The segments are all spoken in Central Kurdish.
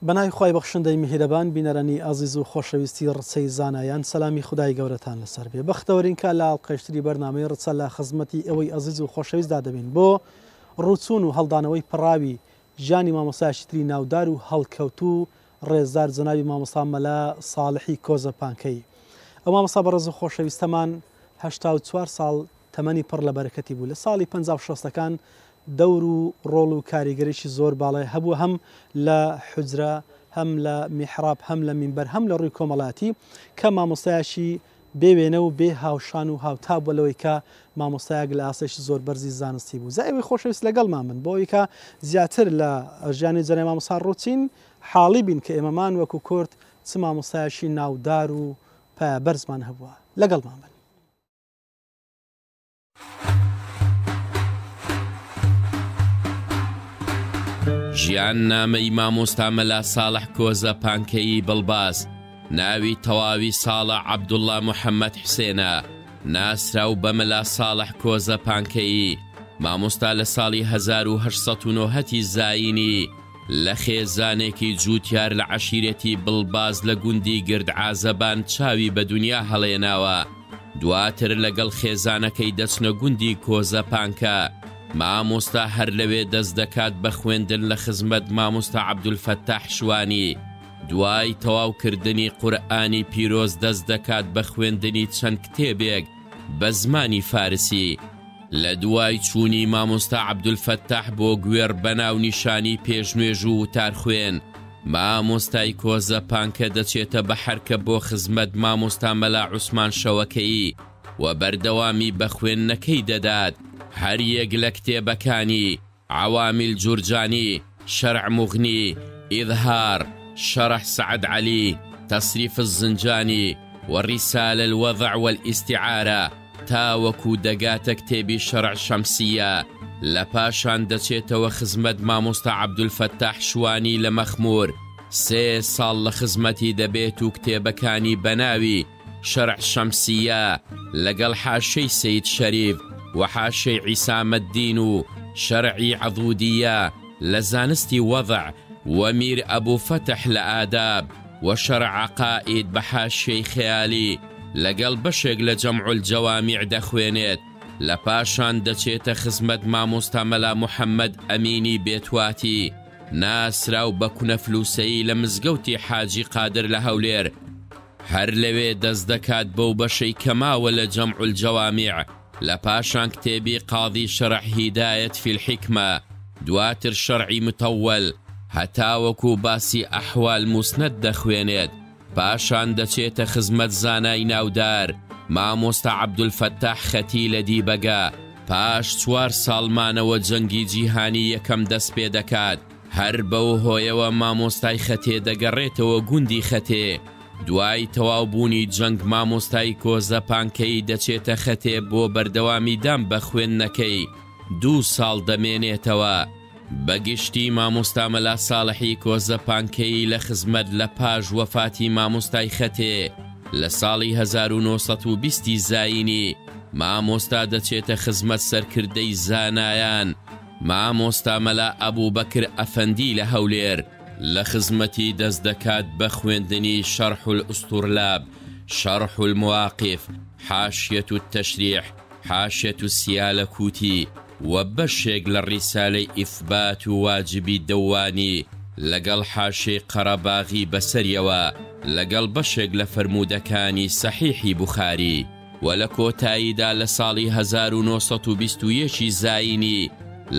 بەناوی خوای بەخشندەی میهرەبان بینەرانی ئازیز و خۆشەویستی ڕچەی زانایان سەلامی خودای گەورەتان لەسەر بێ. بەختەوەرین کە لە ئاڵقەشتری بەرنامەی ڕچە لە خزمەتی ئەوەی ئازیز و خۆشەویستدا دەبین بۆ ڕووچوون و هەڵدانەوەی پڕاوی ژیانی مامۆستایشتری ناودار و هەڵکەوتوو ڕێزدار جەنابی مامۆستا مەلا ساڵحی کۆزەپانکەی. ئەو مامۆستا بەڕێز و خۆشەویستەمان 84 ساڵ تەمەنی پڕ لە بەرەکەتی بوو. لە ساڵی 56ەکان دەور و ڕۆڵ و کاریگەریشی زۆر باڵای هەبوو، هەم لە حوجرە، هەم لە میحراب، هەم لە مینبەر، هەم لە ڕووی کۆمەڵاتی کە مامۆستایشی بێوێنە و بێ هاوشان و هاوتا بووە لەوەی کە مامۆستایەک لە ئاسایشی زۆر بەرزی زانستی بوو. زای ئەوەی خۆشەویست لەگەڵمان من بۆ ئەوەی کە زیاتر لە ژیانی جەنابی مامۆستا ڕووچین حاڵی بین کە ئێمەمان وەکو کورد چ مامۆستایشی ناودار و پایەبەرزمان هەبووە. لەگەڵمان بن. ژیان نامەی مامۆستا مەلا ساڵح کۆزەپانکەیی بڵباس، ناوی تەواوی ساڵە عەبدوڵڵا محەممەد حوسێنە، ناسراو بە مەلا ساڵح کۆزەپانکەیی. مامۆستا لە ساڵی 1890 زاینی لە خێزانێکی جووتیار لە عەشیرەتی بڵباز لە گوندی گردعازەبان چاوی بە دنیا هەڵێناوە. دواتر لەگەڵ خێزانەکەی دەچنە گوندی کۆزەپانکە. مامۆستا هەر لەوێ دەست دەکات بە خوێندن لە خزمەت مامۆستا عەبدولفەتاح شوانی. دوای تەواوکردنی قورئانی پیرۆز دەست دەکات بە خوێندنی چەند کتێبێک بە زمانی فارسی. لە دوای چوونی مامۆستا عەبدولفەتاح بۆ گوێر بەناو نیشانی پێشنوێژ و وتار خوێن، مامۆستای کۆزەپانکە دەچێتە بە حەرکە بۆ خزمەت مامۆستا مەلا عوسمان شەوەکەیی و بەردەوامی بە خوێندنەکەی دەدات. هەر یەک لە کتێبەکانی عەوامیل جورجانی، شەرع موغنی، ئیظهار، شەرح سەعەد عەلی، تەصریف الزنجانی وەڕیسالە الوەضع والئیستیعارە تاوەکو دەگاتە کتێبی شەرع شەمسیە. لە پاشان دەچێتەوە خزمەت مامۆستا عەبدولفەتاح شوانی لە مەخموور. 3 ساڵ لە خزمەتی دەبێت و کتێبەکانی بەناوی شەرع شەمسیە لەگەڵ حاشەی سەید شەریف وحاشەی عیسامەددین و شەرعی عەضودیە لە زانستی وەضع وەمیر ئەبوو فەتح لە ئاداب و شەرع عەقائید بە حاشەی خەیالی لەگەڵ بەشێک لە جەمع الجەوامیع دەخوێنێت. لە پاشان دەچێتە خزمەت مامۆستا مەلا محەممەد ئەمینی بێتواتی، ناسراو بە کونەفلوسەیی لە مزگەوتی حاجی قادر لە هەولێر. هەر لەوێ دەست دەکات بەو بەشەی کەماوە لە جەمع الجەوامیع. لە پاشان کتێبی قاضی شەرع هیدایەت فی الحیکمە، دواتر شەرعی متەوەل هەتاوەکو باسی ئەحوال موسنەد دەخوێنێت. پاشان دەچێتە خزمەت زانای ناودار مامۆستا عەبدولفەتاح خەتی لە دیبەگە. پاش 4 ساڵمانەوە جەنگی جیهانی یەکەم دەست پێ دەکات. هەر بەو هۆیەوە مامۆستای خەتێ دەگەڕێتەوە گوندی خەتێ. دوای تەواوبوونی جەنگ مامۆستای کۆزەپانکەی دەچێتە خەتێ بۆ بەردەوامی دام بە خوێندنەکەی. 2 ساڵ دەمێنێتەوە. بەگشتی مامۆستا مەلا ساڵحی کۆزەپانکەی لە خزمەت لە پاش وەفاتی مامۆستای خەتێ لە ساڵی 1920 زاینی مامۆستا دەچێتە خزمەت سەرکردەی زانایان مامۆستا مەلا ئەبوو بەکر ئەفەندی لە هەولێر. لە خزمەتی دەست دەکات بە خوێندنی شەرح الئوستورلاب، شەرح المواقف، حاشیەة التەشریح، حاشیەة السیالەکوتی و بەشێک لە ڕیسالەی ئیثبات و واجبی دەوانی لەگەڵ حاشەی قەرەباغی بەسەریەوە لەگەڵ بەشێک لە فەرموودەکانی سەحیحی بوخاری. و لە کۆتاییدا لە ساڵی 1921 زاینی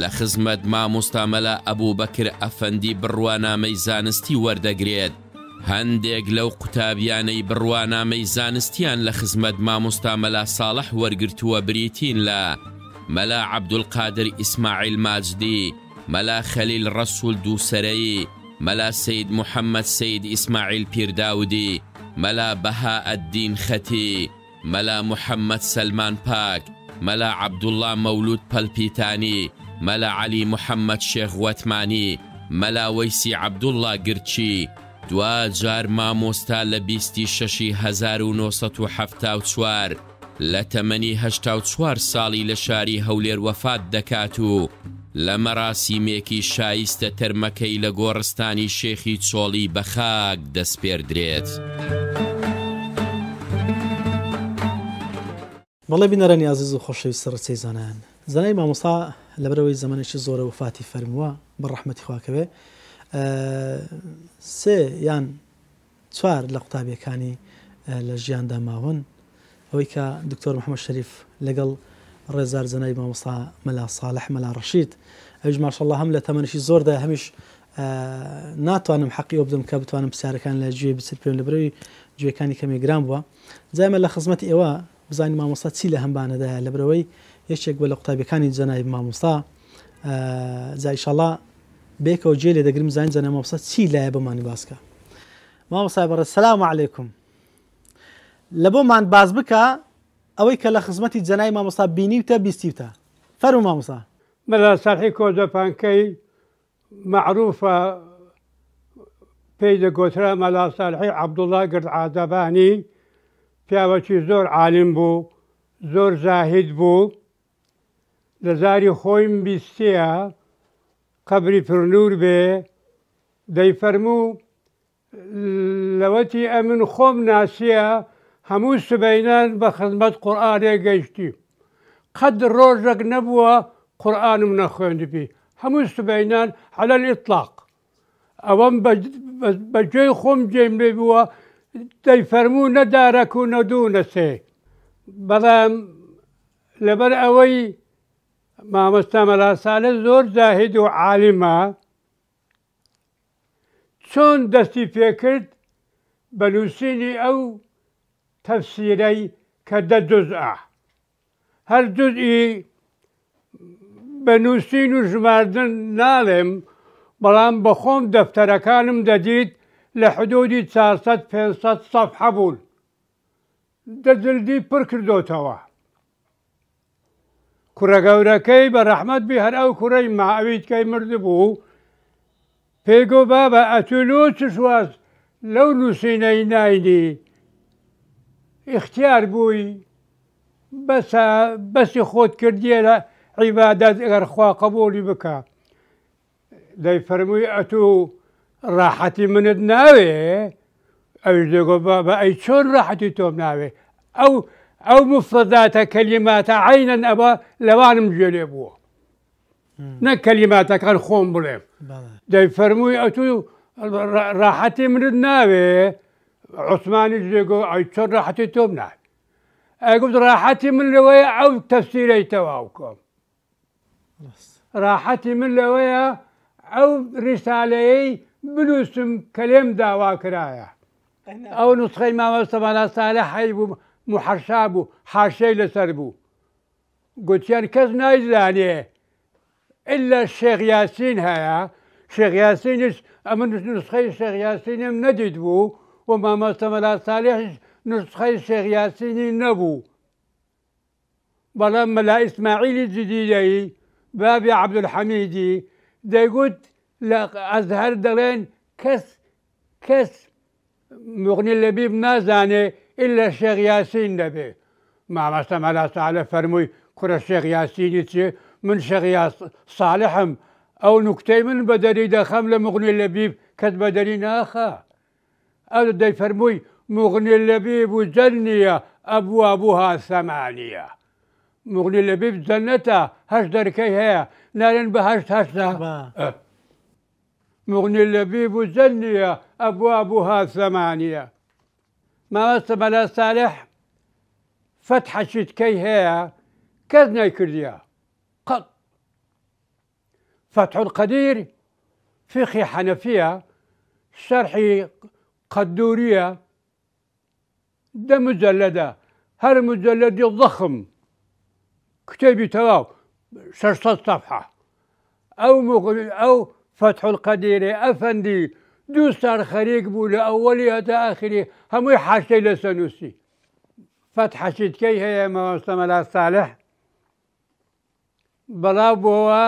لە خزمەت مامۆستا مەلا ئەبوو بەکر ئەفەندی بڕوانامەی زانستی وەردەگرێت. هەندێک لەو قوتابیانەی بڕوانامەی زانستیان لە خزمەت مامۆستا مەلا ساڵح وەرگرتووە بریتین لە مەلا عەبدولقادر ئیسماعیل ماجدی، مەلا خەلیل ڕەسوول دووسەرەیی، مەلا سەید محەممەد سەید ئیسماعیل پیرداودی، مەلا بەهاءەددین خەتی، مەلا محەممەد سەلمان پاک، مەلا عەبدوڵڵا مەولود پەلپیتانی، مەلا عەلی محەممەد شێخ وەتمانی، مەلا وەیسی عەبدوڵڵا گرچی. دوجار مامۆستا لە 26 1974 لە تەمەنی 84 ساڵی لە شاری هەولێر وەفات دەکات و لە مەراسیمێکی شایستە تەرمەکەی لە گۆڕستانی شێخی چۆڵی بە خاک دەستپێردرێت. بەڵێ بینەرانی عەزیز و خۆشەویست ڕچەی زانایان، زانای مامۆستا لەبەرەوەی زەمانێکی زۆرە وفاتی فەرمووە بە ڕەحمەتی خواکەوێ، سێ یان چوار لە قوتابیەکانی لە ژیاندا ماون، ئەوەی کە دکتۆر محەممەد شەریف لەگەڵ ڕێزار زەنای مامۆستا مەلا ساڵح مەلا ڕەشید، ئەویش ماشەڵڵا هەم لە تەمەنشی زۆردا هەمیش ناتوانم حەقی ئەو بدەم کە بتوانم پرسیارەکان لە گوێ بچێت پێم لەبەرەوەی گوێەکانی کەمێک گران بووە. جایمە لە خزمەتی ئێوە بزانین مامۆستا چی لە هەمبانەدایە، لەبەرەوەی یەکێک بووە لە قوتابیەکانی جەنای مامۆستا، جا ئینشاڵڵا بێکەوە جێ لێ دەگرم زانین جەنای مامۆستا چی لایە بەمانی باسکە. مامۆستای بەڕێز سەلام عەلەیکوم، لە بۆمان باز بکە ئەوەی کە لە خزمەتی جەنای مامۆستا بینیوتە بیستیوتە. فەرموو مامۆستا. مەلا ساڵحی کۆزەپانکەی معروفە پێی دەگوترا مەلا ساڵحی عەبدوڵڵا گردعادەبانی، پیاوەکی زۆر عالم بوو، زۆر زاهید بوو. لە زاری خۆیم بیستەیە قەبری پڕنوور بێ، دەیفەرموو لەوەتی ئەمن خۆم ناسیە هەموو سبەینان بە خزمەت قورئانێ گەیشتی، قەد ڕۆژێک نەبووە قورئانم نەخوێندبی، هەموو سبەینان عەلە الئیطلاق. ئەوەم بەگوێی خۆم جێم لێ بووە، دەیفەرموو نەدارەک و نەدوو نەسێ. بەڵام لەبەر ئەوەی مامۆستا مەلا ساڵح زۆر زاهید و عالیمە، چۆن دەستی پێکرد بە نووسینی ئەو تەفسیرەی کە 10 جوزئە، هەر جوزئی بە نووسین و ژماردن ناڵێم، بەڵام بە خۆم دەفتەرەکانم دەدیت لە حدودی 400-500 سەفحە بوون، دەجلدی پڕ کردوتەوە. کوڕە گەورەکەی بە ڕەحمەت بی هەر ئەو کوڕەی ماویتکەی مردبوو، پێیگۆ بابە ئەتولۆ چشواز لەو نووسینەی ناینی، اختیار بووی بەسی خۆت کردیە لە عیبادەت ئەگەر خوا قبوڵی بکە. دەیفەرمووی ئەتوو ڕاحەتی منت ناوێ؟ ئەویش دەگۆ بابە ئەی چۆن ڕاحەتی تۆم ناوێ؟ ئەو مفرداتە کەلیماتە عەینەن ئەوە لەوانم گوێ لێ بووە، نەک کەلیماتەکان خۆم بڵێم. دەیفەرمووی ئەتوو ڕاحەتی منت ناوێ؟ عوسمانیش دەگۆ ئەی چۆن ڕاحەتی تۆم ناوێ؟ ئەگوت ڕاحەتی من لەوەیە ئەو تەفسیرەی تەواو کۆم، ڕاحەتی من لەوەیە ئەو ڕیسالەیەی بنووسم کە لێم داوا کرایە. ئەو نوسخەی مامۆستا مەلا ساڵح هەی بوو، محەرشا بوو، حاشەی لەسەر بوو، گوتیان کەس نایزانێ ئللا شێخ یاسین هەیە. شێخ یاسینش ئەمە نوسخەی شێخ یاسینم نەدیت بوو و مامۆستا مەلا ساڵحش نسخەی شێخ یاسینی نەبوو، بەڵام مەلا ئیسماعیلی جدیدەی بابی عەبدولحەمیدی دەیگوت لە ئەزهەر دەڵێن کەس مغنی لەبیب نازانێ ئللا شێخ یاسین دەبێ. مامۆستا مەلا ساڵح فەرمووی کوڕە شێخ یاسینی چێ؟ من شێخ ساڵحم، ئەو نوکتەی من بە دەری دەخەم لە مغنی لەبیب کەس بە دەری ناخە. ئەو دەیفەرمووی مغنی لەبیب و جەنیە ئەبوابوها ثەمانیە. مغنی لەبیب جەنەتە، 8 دەرکەی هەیە، نالێن بە 8 مغنی لەبیب و جەنیە ئەبوابوها ثەمانیە. مامۆستا مەلا ساڵح فەتحەشی تکەی هەیە کەس نەیکردیە قەت. فتح القدير فقه حنفية، شرحي قدورية، ده مجلدة، هر مجلد ضخم كتابي تواو 600 صفحة. أو فتح القدير أفندي دوستار خريق بولا أولي حتى آخري هم حاشي لسنوسي. فتح شتكي هي مامۆستا مەلا ساڵح بەڵاو بۆوە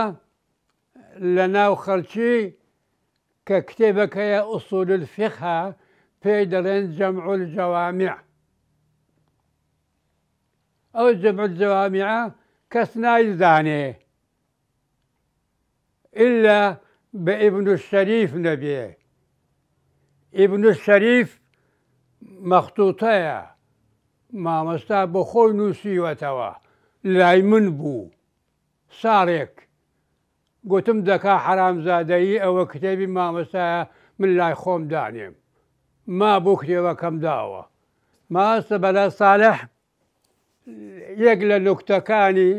لە ناو خەڵکی کە کتێبەکەیە ئوسوول الفقه پێی دەڵێن جەمع الجەوامع. ئەو جەمع الجەوامع کەس نایزانێ، إلا بابن الشريف نبيه. ابن الشريف مخطوطة ما مستا بخوي نووسیوەتەوە لای من بوو ساڵێک گوتم دەکا حرامزادەیی ئەوە کتێبی مامۆستایە من لای خۆم دانێم ما بۆ کتێبەکەم داوە. ماستە بەلا ساڵح یەک لە نوکتەکانی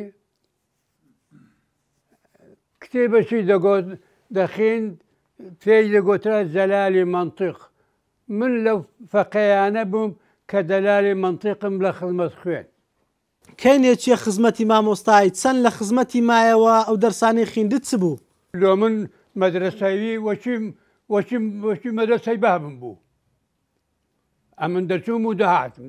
کتێبەشی دەگوت دەخین پێی دەگوترە جەلالی منطق. من لەو فەقەیانە بووم کە دەلالی منطقم لە خزمەت خوێن. کەینێکیە خزمەتی مامۆستای چەند لە خزمەتی مایەوە ئەو دەرسانی خوێندت چ بوو؟ لۆ من مەدرسەوی وەچی مەدرسەی بابم بوو. ئەمن دەچووم و دەهاتم.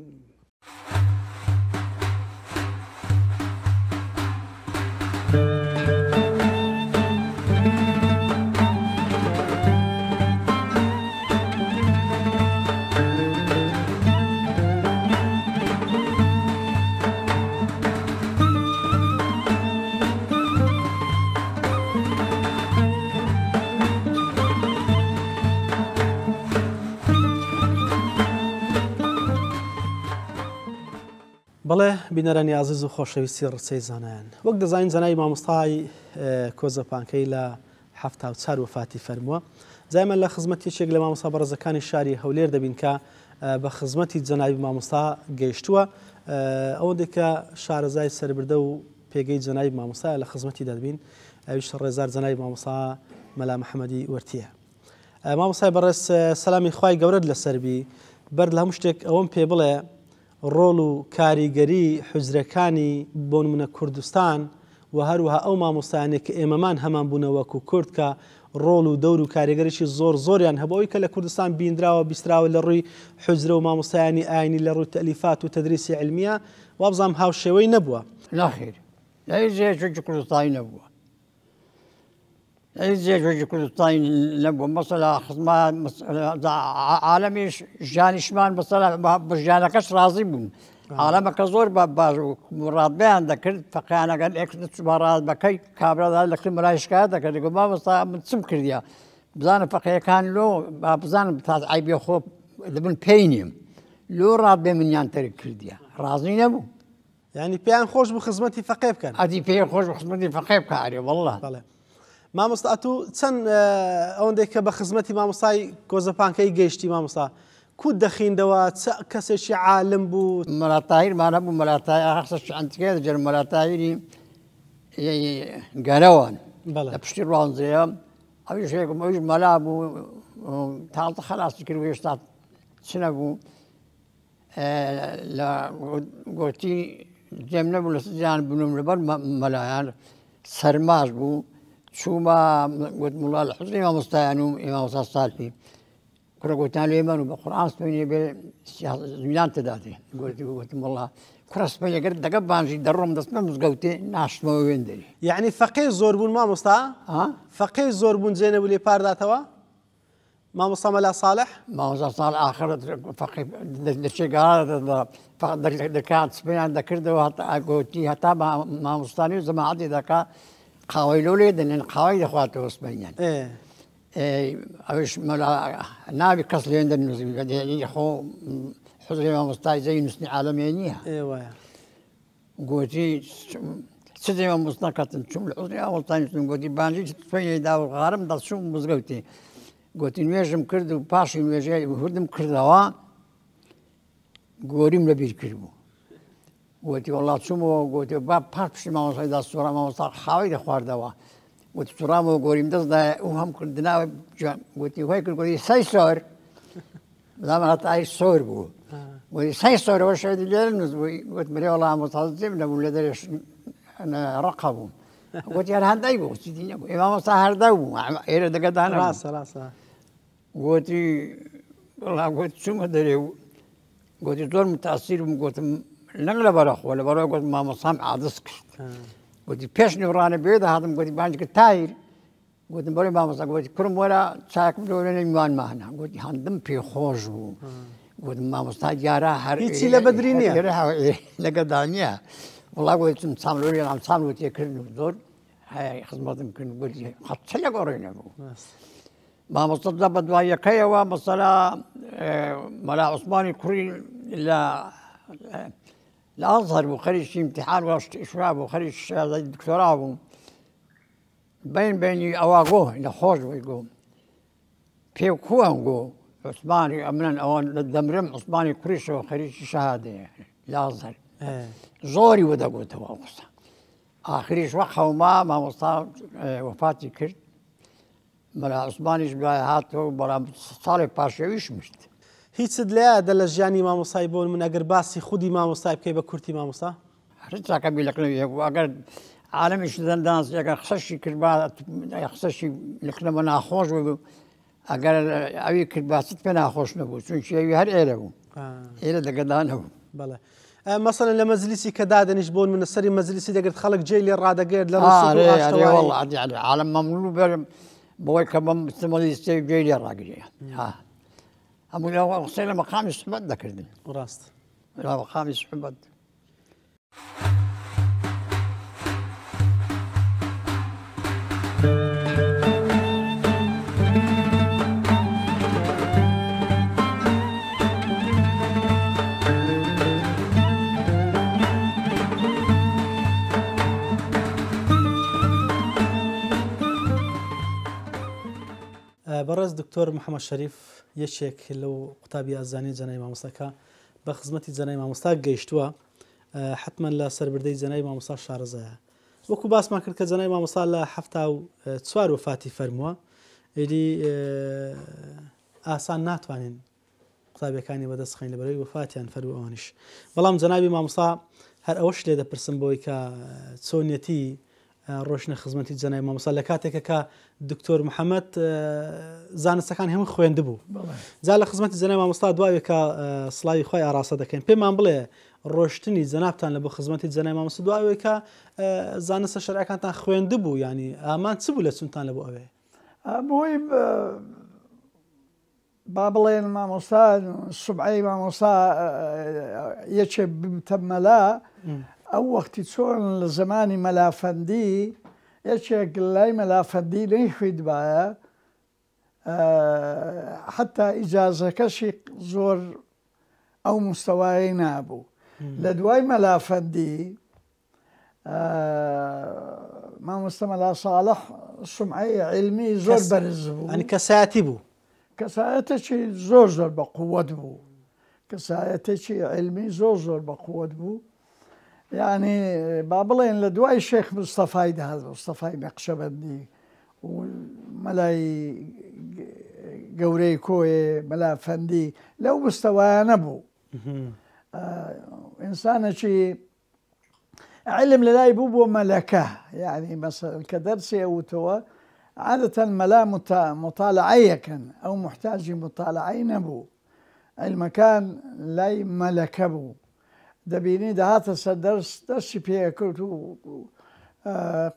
بەڵێ بینەرانی عزیز و خۆشەویستی ڕچەی زانایان، وەک دەزانین زانای مامۆستای کۆزەپانکەی لە 74 وفاتی فەرمووە. جایمە لە خزمەتێکێک لە مامۆستا بەڕێزەکانی شاری هەولێر دەبین کە بە خزمەتی جەنابی مامۆستا گەیشتووە. ئەوەندێک کە شارەزای سەربردە و پێگەی جەنابی مامۆستایە لە خزمەتی دەبین. ئەویش ڕێزار جەنابی مامۆستا مەلا محەممەدی وەرتیە. مامۆستای بەڕێز سەلامی خوای گەورەت لەسەربی بەر لە هەموو شتێک ئەوەم پێ بڵێ ڕۆڵ و کاریگەری حوجرەکانی بۆ نمونە کوردستان و هەروەها ئەو مامۆستایانێک کە ئێمەمان هەمان بوونەوەکو کورد کە ڕۆڵ و دەور و کاریگەریشی زۆریان هەبەوەی کە لە کوردستان بینراوە بیستراوە لە ڕووی حوجرە و مامۆستایانی ئاینی لە ڕووی تەلیفات و تەدریسی علمیە وابزانام هاوشێوەی نەبووە. ناخیر هیچ کوردستانی نەبووە. هیچ کوردستانی نەبووە. مەسەلا خزمەت عالەمیش ژیانیشمان بەژیانەکەش رازی بوون. عالەمەکە زۆر باش و ڕادبیان دەکرد فەقیانەکەن ڕاد بەکەی کابرادار لە کلی مەلای شکایەت دەکرد گوت مامۆستا من چم کردیە بزانە فەقیەکان لۆ بزانم تا عیبی خۆ دەبن پێی نیم لۆ ڕادبێ منیان تەرک کردیە ڕازی نەبوو. یعنی پێیان خۆش بوو خزمەتی فەقێ بکەن. ئەدی پێی خۆش بوو خزمەتی فەقێ بکارێ وەڵڵا. مامۆستا ئەتوو چەند ئەوەندێک کە بە خزمەتی مامۆستای کۆزەپانکەی گەیشتی مامۆستا کووت دەخیندەوە کەسێکی عالم بوو؟ مەلاتاهیرمان هەبوو مەلاتای ئاخسەش ئەنتیکێ دەجێر مەلاتاهیری گەرەوان لە پشتی ڕوانزەیە ئەویش ئەویش مەلا بوو تاڵتە خەلاسی کرد و هێشتا چ نەبوو لە گوتی جێم نەبوو لە سجیان بنوم لەبەر مەلایان سەرماش بوو چوومە گوت موڵا لە حوزری مامۆستایان و مامۆستا ساڵحی کوڕە گوتیان لێمەن و بە قورئان سوێنێ بێ زوینان تداتێ گوتم وەڵڵا کوڕە سوێنێگەر دەگە بانژی دەڕۆم دەستمە مزگەوتێ ناشتمەوە وێندەری. یعنی فەقێ زۆر بوون مامۆستا؟ فەقێ زۆر بوون جێ نەبوو لێ پارداتەوە؟ مامۆستا مەلا ساڵح؟ مامۆستا ساڵح ئاخرت فەقێ لەچێگارە دەکات سپێنیان دەکردەوە گوتی هەتا مامۆستانی و جەماعەتی دەکا قاوەی لۆ لێ دەنێن قاوەی دەخواتەوە سپێنیان. ئەوش ناوی کەس لێن دەنووسی خۆ حوزری مامۆستای زەی نووسنی عالەمێ نییە. گوتی چ دێ مامۆستا کەتن چوم لە حوزری مامۆستای نووسن گوتی بانجی سوێنی داوەغارم دەچووم مزگەوتێ گوتی نوێژم کرد و پاشی نوێژەی هوردم کردەوە گۆریم لەبیر کرد بوو. گوتی وەڵڵا چوومەوە گوتی با پاش پشتی مامۆستایدا سوڕە مامۆستا خاوەی دەخواردەوە گوتی سوڕامەوە گۆریم دەستدایە ئەو هەم کردناوە گوتی هۆی کرد گوتی سەی سۆر بەڵام هەتای سۆر بوو گوتی سەی سۆرەوە شەوێتی لێرە نووس بووی گوت مرێ وەڵا مامۆستا جێم نەبوو لە دەرێش ڕەقە بوو گوتی هەر هەندای بوو چیتی نەبوو مامۆستا هەردا بوو ئێرە دەگەدانە گوتی وەڵا گوتی چوومە دەرێ و گوتی زۆر متاسیر بووم گوتم لەنگ لە بەرەخۆ لە بەرەوە گوت مامۆستام عادس کرد گوتی پێش نیوڕانە بێ دەهاتم گوتی بانج کرد تایر گوتم بەڵێ مامۆستا گوتی کوڕم وەرە چاکم لەوێنە میوانمانە گوتی هەندم پێخۆش بوو گوتم مامۆستا دیارە هەر هیچی لە بەدری نییە لەگەدا نییە وەڵا گوتی چم چام لەوێ چام وتێ کردن زۆر هاي خدمات يمكن قلت خط لك قرينا ما مصدق بدوايا كيوا مصلا ملا عثماني كوري لا الازهر وخرج امتحان واشراب وخرج الدكتوراه بيني اواقوه نخوش ويقوم في كوانقو عثماني امنا اوان الدمرم عثماني كوريش وخرج شهاده يعني الازهر زوري ودا قلت واقصا آخريش وقها وما مصاب وفاتي كرد ملا عثمانيش بلاي هاتو بلا صالح باشويش مشت هیچ لە لە ژیانی مامۆسای بۆن من ئەگەر باسی خودی مامۆسای بکەی بە کورتی مامۆستا حتى كبير لكنه وأجر عالم إيشدان دانس أجر خسشي كربا خسشي لكنه من أخوش ويقول أجر أبي كربا ست من أخوش نبو شون شيء هر إيره إيره دقدانه بله مثلا لمجلسي كدادنش بون من السري مجلسي دقت خلق جيلي الرادة قيد للرسول والله يعني عالم مملو بوي كمان مجلسي جيلي الراجل ها أبو لو غسيل مقام السبت ذكرني راست لا مقام السبت بەڕێز دکتۆر محەممەد شەریف یەکێک لەو قوتابی ئازانی جەنای مامۆستاکە بە خزمەتی جەنای مامۆستا گەیشتووە حتمما لە سەربردەی جەنای مامۆستا شارەزایە وەکو باسمان کرد کە جەنای مامۆستا لە 74 وفاتی فەرمووە ئێدی ئاسان ناتوانین قوتابیەکانی بەدەستخین لەبەرەوەی وفاتیان فەرموو ئەوانیش بەڵام جەنابی مامۆستا هەر ئەوەش لێ دەپرسم بۆی کە چۆنیەتی ڕۆشنە خزمەتی جەنای مامۆستا لە کاتێکە کە دکتۆر محەممەد زانستەکان هەموو خوێندە بوو جا لە خزمەتی جەنای مامۆستا دوایە کە سڵاوی خۆی ئاراسە دەکەین پێمان بڵێ ڕۆشتنی جەنابتان لە بۆ خزمەتی جەنای مامۆستا دوایە کە زانستە شەرعیەکانتان خوێندە بوو ینی ئامان چ بوو لە چونتان لە بۆ ئەوێ بۆی با بڵێن مامۆستا سوبعەی مامۆستا یەکێ بتە مەلا ئەو وەختی چۆن لە زمانی مەلافەندی یەکێک لای مەلافەندی نەیخوێ دبایە حتا ئیجازەکەشی زۆر ئەو مستەوایی نابوو لە دوای مەلافەندی مامۆستا مەلا ساڵح سومعەی علمی زۆر بەرز بوو ئەنی کەسایەتی بوو کەسایەتێکی زۆر زۆر بە قووەت بوو کەسایەتێکی علمی زۆر زۆر بە قووەت بوو يعني بابلين لدواي الشيخ مصطفى هذا مصطفى نقشبندي وملاي قوري كوي ملا فندي لو مستوى نبو إنسان شيء علم للاي بوبو ملكه يعني مثلا كدرسي أو توا عادة ملا مطالعية كان أو محتاج مطالعي نبو المكان لاي ملكبو دبيني دهات درسي فيها كنت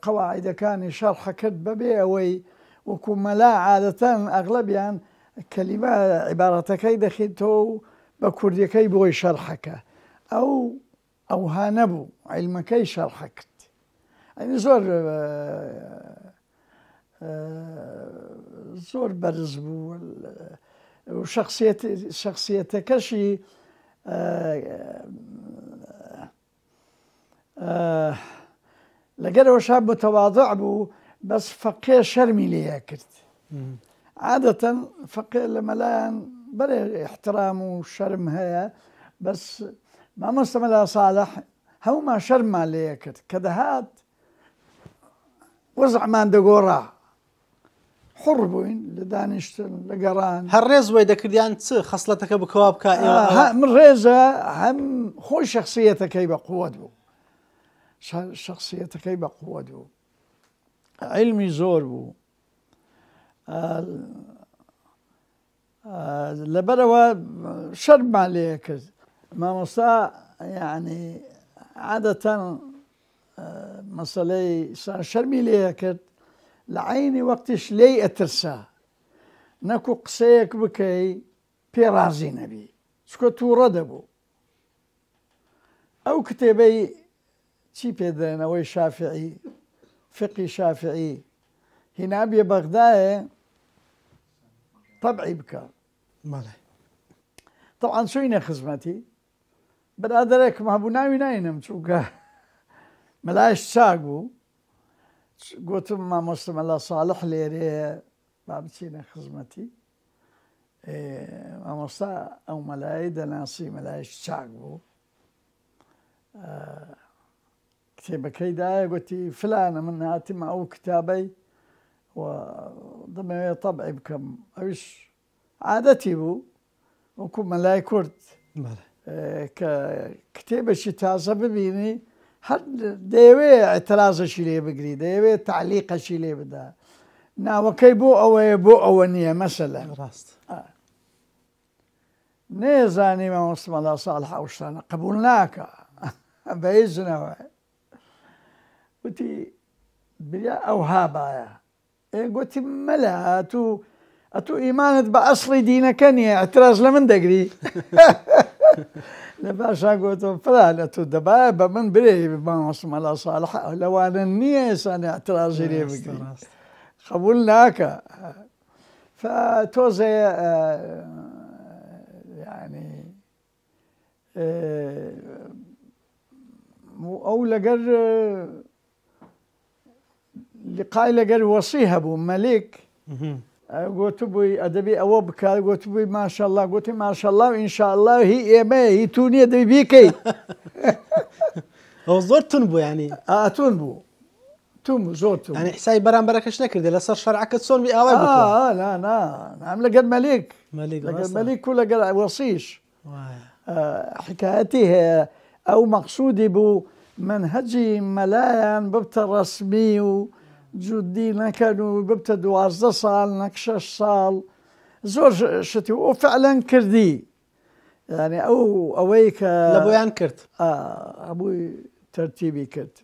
قواعد كان شرح كتب بيوي وكملا عادة أغلب يعني كلمة عبارتكي دخلتو بكرديكي بوي شرحك أو هانبو علمكي شرحك يعني زور برزبو وشخصيتك شي لقد شاب متواضع بو بس فقيه شرمي لي كرت عادة فقيه لملان بلا احترام وشرم هيا بس ما مستملا صالح هو ما شرم لي كرت كدهات وزع ما دقورا حر بوين لدانشتن لقران هالريز ويدا كرديان تصير خصلتك بكوابك من ريزة هم خوي شخصيتك يبقى قوة بو شخصيتك يبقى قوة بو علمي زور بو لبروا شرب عليك ما مصا يعني عادة مسألة شرمي ليك لعيني وقتش لي اترسا نكو قسيك بكي بيرازي نبي شكو توردبو او كتابي شي بيدنا وي شافعي فقه شافعي هنا بي بغداد طبعي بكار ماڵێ طبعا شوينة خزمتي برادرك ما بناوي ناينم چونکە ملاش چاگو گوتم ما مسلم الله صالح لێرێ با بچینە خزمەتی مامۆستا ئەو مەلای دەناسی مەلایش چاک بوو کتێبەکەیدایە گوتی فلانە من هاتیمە ئەو کتابەی و دەمەوێت طبعی بکەم ئەویش عادەتی بوو وەکو مەلای کورد کە کتێبێکی تازە ببینی هەر دەیەوێ ئەترازەشی لێ بگری دەیەوێت تعلیقەشی لێ بدا ناوەکەی بۆ ئەوەیە بۆ ئەوە نییە مەسەلە ڕاست نێزانی مامۆستا مەلا ساڵح ئەو شتانە قبول ناکە بە هیچ جنەوە وتی بریا ئەو هابایە گوتی مەلا ئەتوو ئیمانت بە ئەسڵی دینەکە نییە ئەتراز لە من دەگری لە باشا گوتم فلان ئەتوو دەبایە بە من برێ مامۆستا مەلا ساڵح لەوانە نییە ئێسانی ئەترازی لێ بگری قبول ناکە فتۆزێ يعني ئەو لەگەر لقای لەگەر وەسی هەبوو مەلیک گوتو بووی ئەدەبی ئەوە بکات گوتو بووی ماشەڵڵا گوتی ماشەڵڵا و ئینشاءڵڵا هی ئێمەیە هی تو نییە دەبی بیکەی ئەو زۆر تون بوو ینی ئاتون بوو تون زۆر تون ینی حسای بەرامبەرەکەش نەکردێ لەسەر شەرعەکەت چۆن بی ئاوای نام لەگەر مەلیک مەلیک لەگەر مەلیک و لەگەر وەسیش حکایەتی هەیە ئەو مەقسوودی بوو منهەجی مەلایان ببتە ڕەسمی و جودی نەکەن و ببتە 12 ساڵ نەک 6 ساڵ زۆر شتی و فعلەن کردی ینی ئەوەی کە لە بۆیان کرد هەمووی تەرتیبی کرد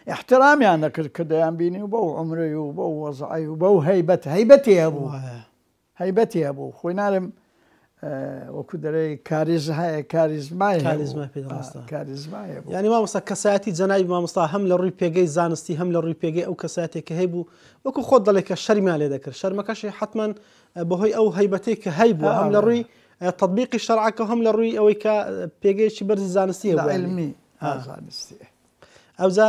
احترامیان نەکرد کە دەیان بینی و بەو عمرەی و بەو وەزعی و بەو هەیبەتی هەبوو هەیبەتی هەبوو خۆی نارم وەکو دەرەی کاریز هەیە کاریزمای کاریزمایە ینی مامۆستا کەسایەتی جەنابی مامۆستا هەم لە ڕووی پێگەی زانستی هەم لە ڕووی پێگەی ئەو کەسایەتێک کە هەیبوو وەکو خۆت دەڵێ کە شەرمیان لێ دەکرد شەرمەکەشی حتمما بەهۆی ئەو هەیبەتەی کە هەیبوو هەم لە ڕووی تطبیقی شەرعەکە هەم لە ڕووی ئەوەی کە پێگەیەکی بەرزی زانستی هەبوو علمی زانستی ئەوجا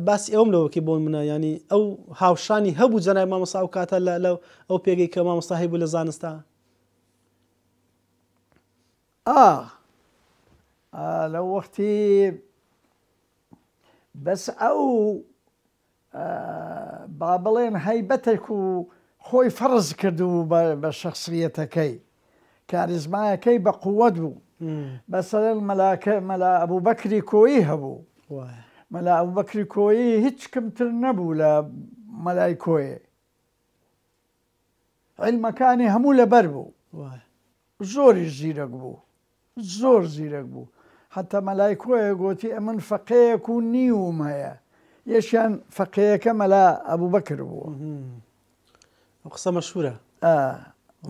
باسی ئەوم لەوەکی بۆ منە ینی ئەو هاوشانی هەبوو جەنابی مامۆستا ئەو کاتە لەو ئەو پێگەی کە مامۆستا هەیبوو لە زانستە لەو وەختی بەس ئەو با بڵێن هەیبەتێک و خۆی فەرز کردو بە شخصیەتەکەی کاریزمایەکەی بە قووەت بوو بەسەرەن مەلا ئەبوو بەکری کۆیی هەبوو مەلا ئەبوو بەکری کۆیی هیچ کەمتر نەبوو لە مەلای کۆیە عیلمەکانی هەموو لەبەر بوو زۆری زیرەک بوو زۆر زیرەک بوو حتا مەلای کۆیە گوتی ئەمن فەقەیەک و نیوم هەیە یەشیان فەقەیەکە مەلا ئەبوو بەکر بووە قسە مەشهورە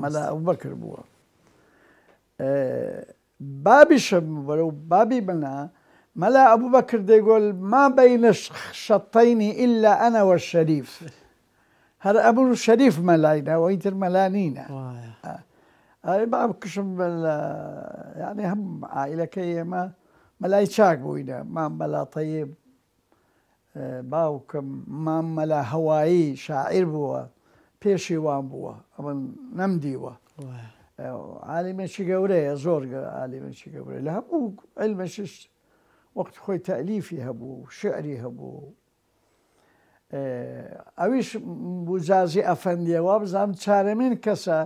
مەلا ئەبوو بەکر بووە بابیشم بەرەو بابی بنا مەلا ئەبوو بەکر دەیگۆل ما بەینە شەتەینی ئیلا ئەنە وەشەریف هەر ئەبوو شەریف مەلاینا وەیتر مەلا نینە با بکشم ینی هەم عائیلەکەی ئێمە مەلای چاک بووینە مام مەلا تەیب باوکم مام مەلا هەوایی شاعیر بووە پێشی وان بووە ئەمن نەمدیوە عالیمێکی گەورەیە زۆر عالیمێکی گەورەیە لە هەموو عیلمەشش وەخت خۆی تەلیفی هەبوو شعری هەبوو ئەویش بوجازی ئەفەندیەوە بزانم چارەمین کەسە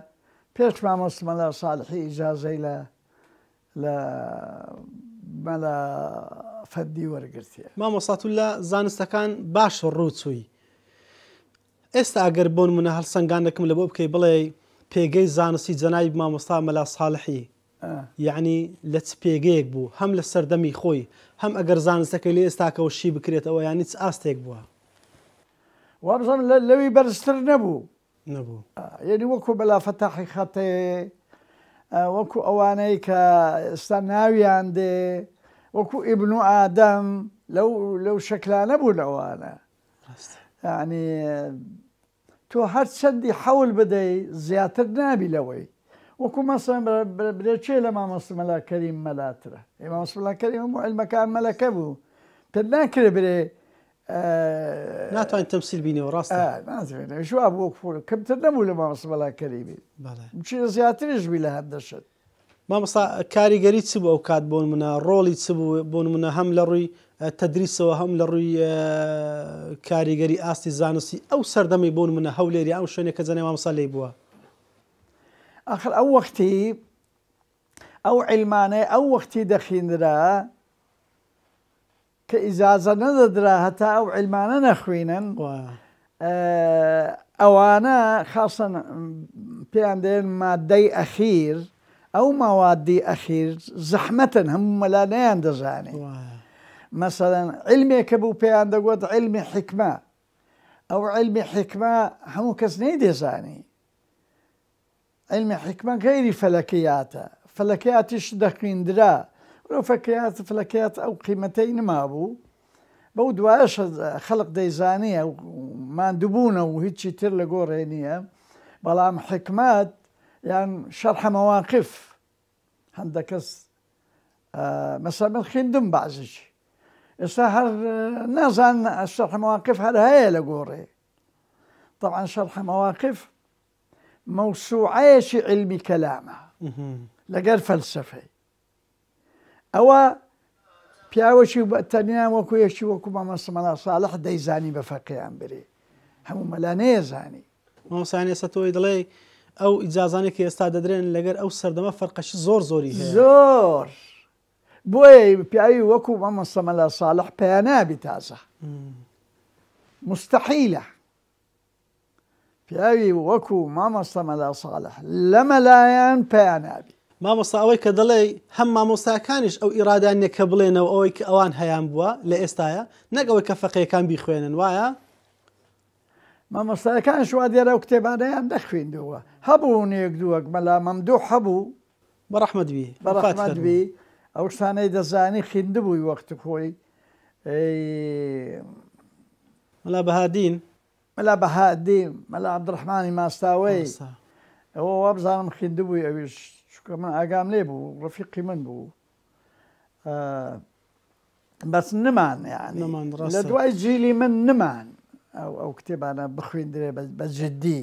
پێش مامۆستا مەلا ساڵحی ئیجازەی لە مەلا فەندی وەرگرتیە مامۆستا لە زانستەکان باش ڕووچووی ئێستا ئەگەر بۆن منە هەڵسەنگانێکم لە بۆ بکەی بڵێ پێگەی زانستی جەنابی مامۆستا مەلا ساڵحی یعنی لە چ پێگەیەک بوو هەم لە سەردەمی خۆی هەم ئەگەر زانستەکەی لێ ئێستاکەەوە شی بکرێتەوە یانی چ ئاستێک بووە وابزانم لەوی بەرزتر نەبوو نەبوو یعنی وەکو بەلا فەتاحی خەتێ وەکو ئەوانەی کە ئێستا ناویان دێ وەکو ئیبن و ئادەم لو شكلانه بوون ئەوانە يعني تۆ هەر چەندی حەول بدەی زیاتر نابی لەوەی وەکو مەسەڵەن برێچێ لە مامۆستا مەلا کەریم مەلاترە مامۆستا مەلا کەریم هەموو عیلمەکان مەلەکە بوو پێ ناکرێ برێ ناتوانین تەمسیل بینەوە ڕاستە ناتوانێت ژوا بوو کەمتر نەبوو لە مامۆستا مەلا کەریمی چی زیاتریش بی لە هەردەشت مامۆستا کاریگەری چ بوو ئەو کات بۆن منە ڕۆڵی چ بوو بۆن منە هەم لە ڕووی تەدریسەوە هەم لە ڕووی کاریگەری ئاستی زانستی ئەو سەردەمی بۆن منە هەولێری ئەو شوێنێک کە جەنێ مامۆستا لێی بووە آخر ئەو وەختی ئەو عیلمانەی ئەو وەختی دەخیندرا کە ئیجازە نەدەدرا هەتا ئەو عیلمانە نەخوێنن ئەوانە خاصن پێیان دێن مادەی ئەخیر ئەو ماوادی ئەخیر زەحمەتن هەموو مەلانەیان دەزانێ مەسەڵەن عیلمێکە بوو پێیان دەگوت عیلمی حیکمە ئەو عیلمی حیکمە هەموو کەس نەیدەزانی علم حكمة غير فلكيات فلكياتش دخيندرا ولو فلكيات أو قيمتين ما أبو بود واش خلق ديزانية أو ما ندبونه وهيتشي تر لقورينية بلام حكمات يعني شرح مواقف عندك مثلا من خندم بعضش السهر نازن شرح مواقف هذا هي لقوري طبعا شرح مواقف موسوعيش علمي كلامه لقال فلسفي أو بياوشي بأتنيا وكو يشي وكو ما مصمنا صالح ديزاني بفقيان بري همو ملاني زاني ما ساني ستوي دلي أو إجازاني كي استاد درين لقال أو سردما فرقش زوري هي زور بوي بياوي وكو ما مصمنا صالح بيانا بتازه مستحيلة پیاوی وەکو مامۆستا مەلا ساڵح لە مەلایەن پێیان نابی مامۆستا ئەوەی کە دەڵێ هەم مامۆستاکانیش ئەو ئیرادانیە کە بڵێنەوە ئەوەی کە ئەوان هەیان بووە لە ئێستاە نەک ئەوەی کە فەقێکان بیخوێنن وایە مامۆستاکانش وا دیێرە و کتێبانەیان دەخوێندەوە هەبوو نێک دووەک مەلا مەمدوح هەبوو بەڕەحمەت بی بەڕەحمەت بی ئەو شتانەی دەزانی خوێندبووی وەختی خۆی مەلا بەهادین مەلا بەهادین مەلا عەبدوڕەحمانی ماستاوەی ئەوە وا بزانم خوێندبووی ئەویش چونکە من ئاگام لێ بوو ڕەفیقی من بوو بەس نمان یعنی لە دوای جیلی من نمان ئەو کتێبانە بخوێندرێ بەجددی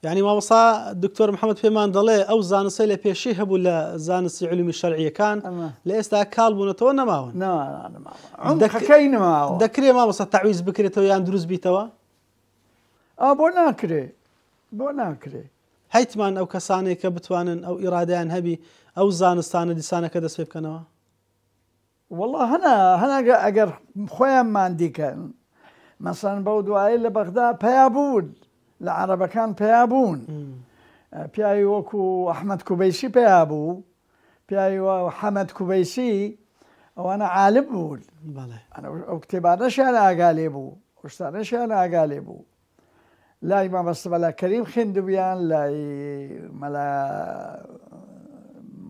یعنی مامۆستا دکتۆر محەممەد پێمان دەڵێ ئەو زانستی لە پێشی هەبوو لە زانستی علومی شەرعیەکان لە ئێستا کاڵ بوونەتەوە نەماون عومقەکەی نەماوە دەکرێت مامۆستا تەعویز بکرێتەوە یان دروست بیتەوە بۆ ناکرێ بۆ ناکرێ هەیتمان ئەو کەسانێک کە بتوانن ئەو ئیرادیان هەبی ئەو زانستانە دیسانەکە دەست پێ بکەنەوە والله هەنا ئەگەر خۆیانمان دیکەن مەسەڵەن بەو دوایە لە بەغدا پیا بوون لە عەرەبەکان پیا بوون پیاوی وەکو ئەحمەد کوبەیسی پیا بوو پیاوی حەمەد کوبەیسی ئەوانە عالم بوون ئەو کتێبانەشیان ئاگا لێ بوو شتانەشیان ئاگا لێ بوو لای مامۆستا مەلا کەریم خوێندبوویان لای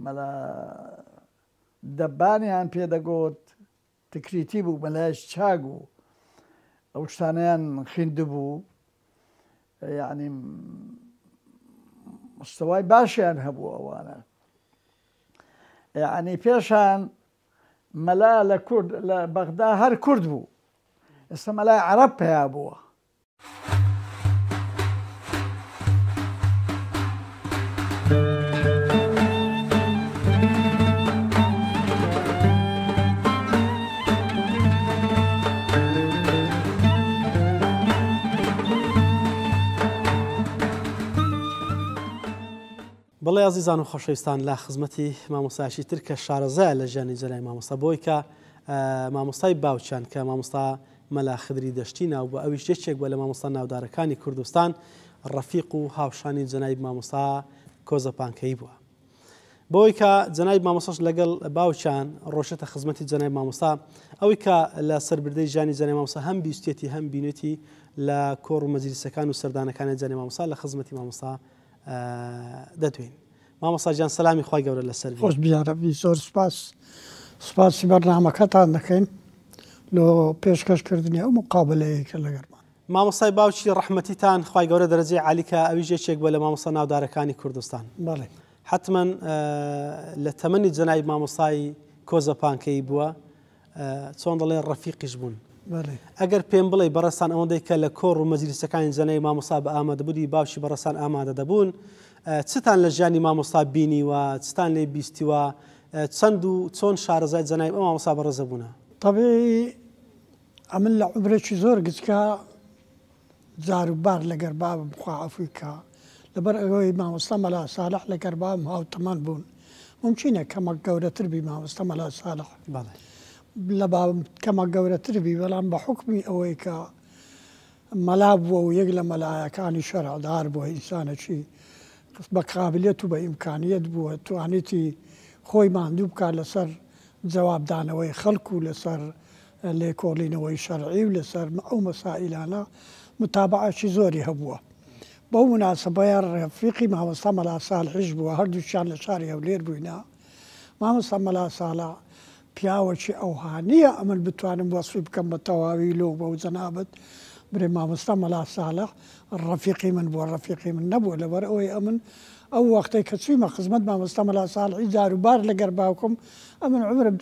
مەلا دەبانیان پێدەگوت تکریتی بوو مەلایش چاک بوو ئەو شتانەیان خوێندبوو یعنی مستەوای باشیان هەبوو ئەوانە یعنی پێشان مەلا لە بەغدا هەر کورد بوو ئێستا مەلای عەرەب پیا بووە بەڵێ عزیزان و خۆشەویستان لە خزمەتی مامۆستایشی تر کە شارەزایە لە ژیانی جەلای مامۆستا بۆی کە مامۆستای باوچیان کە مامۆستا مەلا خدری دەشتی ناو بوو ئەویش یەکێک بووە لە مامۆستا ناودارەکانی کوردستان ڕەفیق و هاوشانی جەنایب مامۆستا کۆزە پانکەیی بووە بۆی کە جەنایب مامۆستاش لەگەڵ باوچیان ڕۆشتە خزمەتی جەنایب مامۆستا ئەوەی کە لە سەربردەی ژیانی جەنایب مامۆستا هەم بیستێتی هەم بینێتی لە کۆڕ و مەجلیسەکان و سەردانەکانی جەنایب مامۆستا لە خزمەتی مامۆستا دەتوین مامۆستا گیان سەلامی خوای گەورە لەسەر خۆش بیارەبی زۆر سپاسی بەرنامەکەتان دەکەین لۆ پێشکەشکردنی ئەو مقابلەیە کە لەگەرمان مامۆستای باوکی ڕەحمەتیتان خی گەورە دەرەجەی عالیکە ئەوی ژێچێک بە لە مامۆستا ناودارەکانی کوردستان بەڵێ حتمما لە تەمەنی جەنای مامۆستای کۆزە پانکەی بووە چۆن دەڵێ ڕەفیقیش بوون بەڵێ ئەگەر پێم بڵێ بەڕێستان ئەوەندەی کە لە کۆڕ و مەجلیسەکانی جەنای مامۆستا بە ئامادەبوودی باوکی بەڕێستان ئامادە دەبوون چتان لە ژیانی مامۆستا بینیوە چتان لێ بیستیوە چەند و چۆن شارەزای جەنای ئەو مامۆستا بەڕێزە بوونە طبیعی ئەمن لە عمرێکی زۆر گچکە جاروبار لەگەر بابم خوا ئەفریقا لەبەر ئەوەی مامۆستا مەلا ساڵح لەگەر بابم هاوتەمان بوون ممکنە کەمە گەورەتر بی مامۆستا مەلا ساڵح لە بابم کەمە گەورەتر بی بەڵام بە حکمی ئەوەی کە مەلا بووە و یەک لە مەلایەکانی شەرعدار بووە ئینسانەکی بە قابلیەت و بە ئیمکانیت بووە توانێتی خۆی ماندوو بکات لەسەر جوابدانەوەی خەڵکو و لەسەر لێکۆڵینەوەی شەرعی و لەسەر ئەو مەسائلانە متابعەکی زۆری هەبووە بەو مناسبەیە ڕێفیقی مامۆستا مەلا ساڵحیش بووە هەردووچیان لە شاری هەولێر بووینە مامۆستا مەلا ساڵح پیاوەکی ئەوهانیە ئەمن بتوانم وەسفی بکەم بە تەواوی لۆ بە و جەنابەت برێ مامۆستا مەلا ساڵح ڕەفیقی من بووە ڕەفیقی من نەبووە لەبەر ئەوەی ئەمن ئەو وەختەی کە چوویمە خزمەت مامۆستا مەلا ساڵحی جاروبار لەگەر باوکم ئەمن عمرم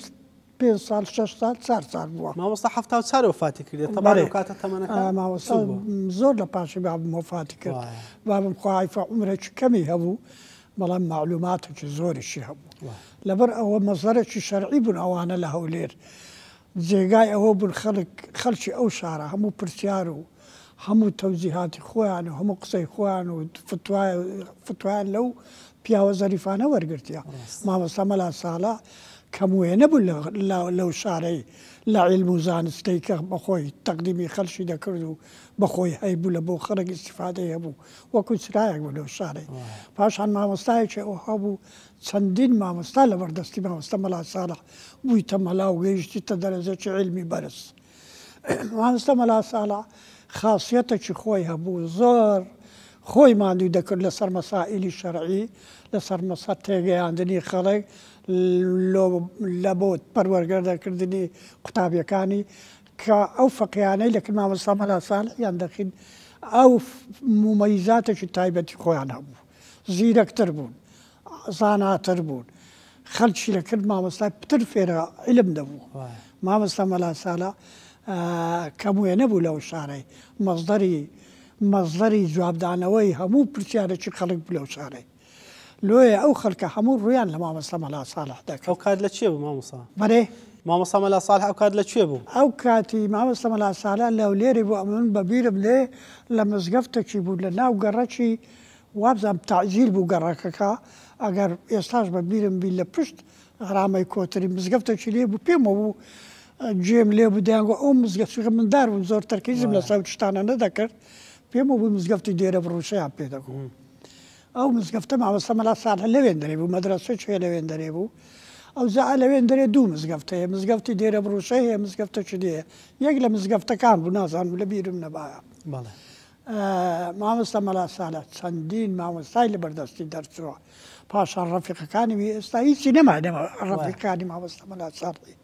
5 ساڵ 6 ساڵ 4 ساڵ بووە مامۆستا 74 وفاتی کردێت تەبارێ کاتە تەمەنەکە مامۆستا زۆر لە پاشی بابم وفاتی کرد بابم خوایفە عمرێکی کەمی هەبوو بەڵام معلوماتێکی زۆریشی هەبوو لەبەر ئەوە مەزەرێکی شەرعی بوون ئەوانە لە هەولێر جێگای ئەوە بوون خەڵکی ئەو شارە هەموو پرسیار و هەموو تەوزیهاتی خۆیان و هەموو قسەی خۆیان و فتوایان لەو پیاوە زەریفانە وەرگرتیە مامۆستا مەلا ساڵح کەموێ نەبوو لەو شارەی لە عیلم و زانستەی کە بەخۆی تەقدیمی خەڵکی دەکرد و بەخۆی هەیبوو لە بۆ خەڵک ئیستیفادەی هەبوو وەکو چرایەک بوو لەو شارەی پاشان مامۆستایەکی ئەو هەبوو چەندین مامۆستا لە بەردەستی مامۆستا مەلا ساڵح بوویتە مەلا و گەیشتیتە دەرەجەکی عیلمی بەرز مامۆستا مەلا ساڵح خاصیەتێکی خۆی هەبوو زۆر خۆی ماندوو دەکرد لەسەر مەسائیلی شەرعی لەسەر مەسەر تێگەیاندنی خەڵک لە بۆ پەروەرگەردەکردنی قوتابیەکانی کە ئەو فەقیانەی لەکرد مامۆستا مەلا ساڵحیان دەخین ئەو ممەیزاتێکی تایبەتی خۆیان هەبوو زیرەکتر بوون زاناتر بوون خەڵکی لەکرد مامۆستای پتر فێرە عیلم دەبوو مامۆستا مەلا ساڵح کەموێ نەبوو لەو شارەی مەزدەری جوابدانەوەی هەموو پرسیارێکی خەڵک بوو لەو شارەی لۆیە ئەو خەڵکە هەموو ڕویان لە مامۆستا مەلا ساڵح دەکەن ئەو کات لە چێ بوو مامۆستا بەێ مامۆستا مەلا ساڵح ئەو کات لەکوێ بوو ئەو کاتی مامۆستا مەلا ساڵح لە لێری بوو ئەمن بەبیرم لێ لە مزگەفتێکی بوو لە ناو گەڕەکی وابزانم تەعجیل بوو گەڕەکەکە ئەگەر ئێستاش بەبیرم بی لە پشت هەرامەی کۆتری مزگەفتێکی لێ بوو پێمە بوو جێم لێ بوو دەیانگۆ ئەو مزگەفتەکە من دار بووم زۆر تەرکیزم لە سەو شتانە نەدەکرد پێمە بوو مزگەفتی دێرە بڕوشەیان پێ دەکوم ئەو مزگەفتە مامۆستا مەلا ساڵح لەوێن دەرێ بوو مەدرسەی لەوێن دەرێ بوو ئەو زە لەوێن دەرێ دوو مزگەفت هەیە مزگەفتی دێرە بڕوشەی هەیە مزگەفتەکی دێ یەک لە مزگەفتەکان بوو نازانم لە بیرم نەبایە مامۆستا مەلا ساڵح چەندین مامۆستای لە بەردەستی دەرچووە پاشان ڕەفیقەکانی ئێستا هیچی نەمانەوە ڕەفیقەکانی مامۆستا مەلا ساڵحی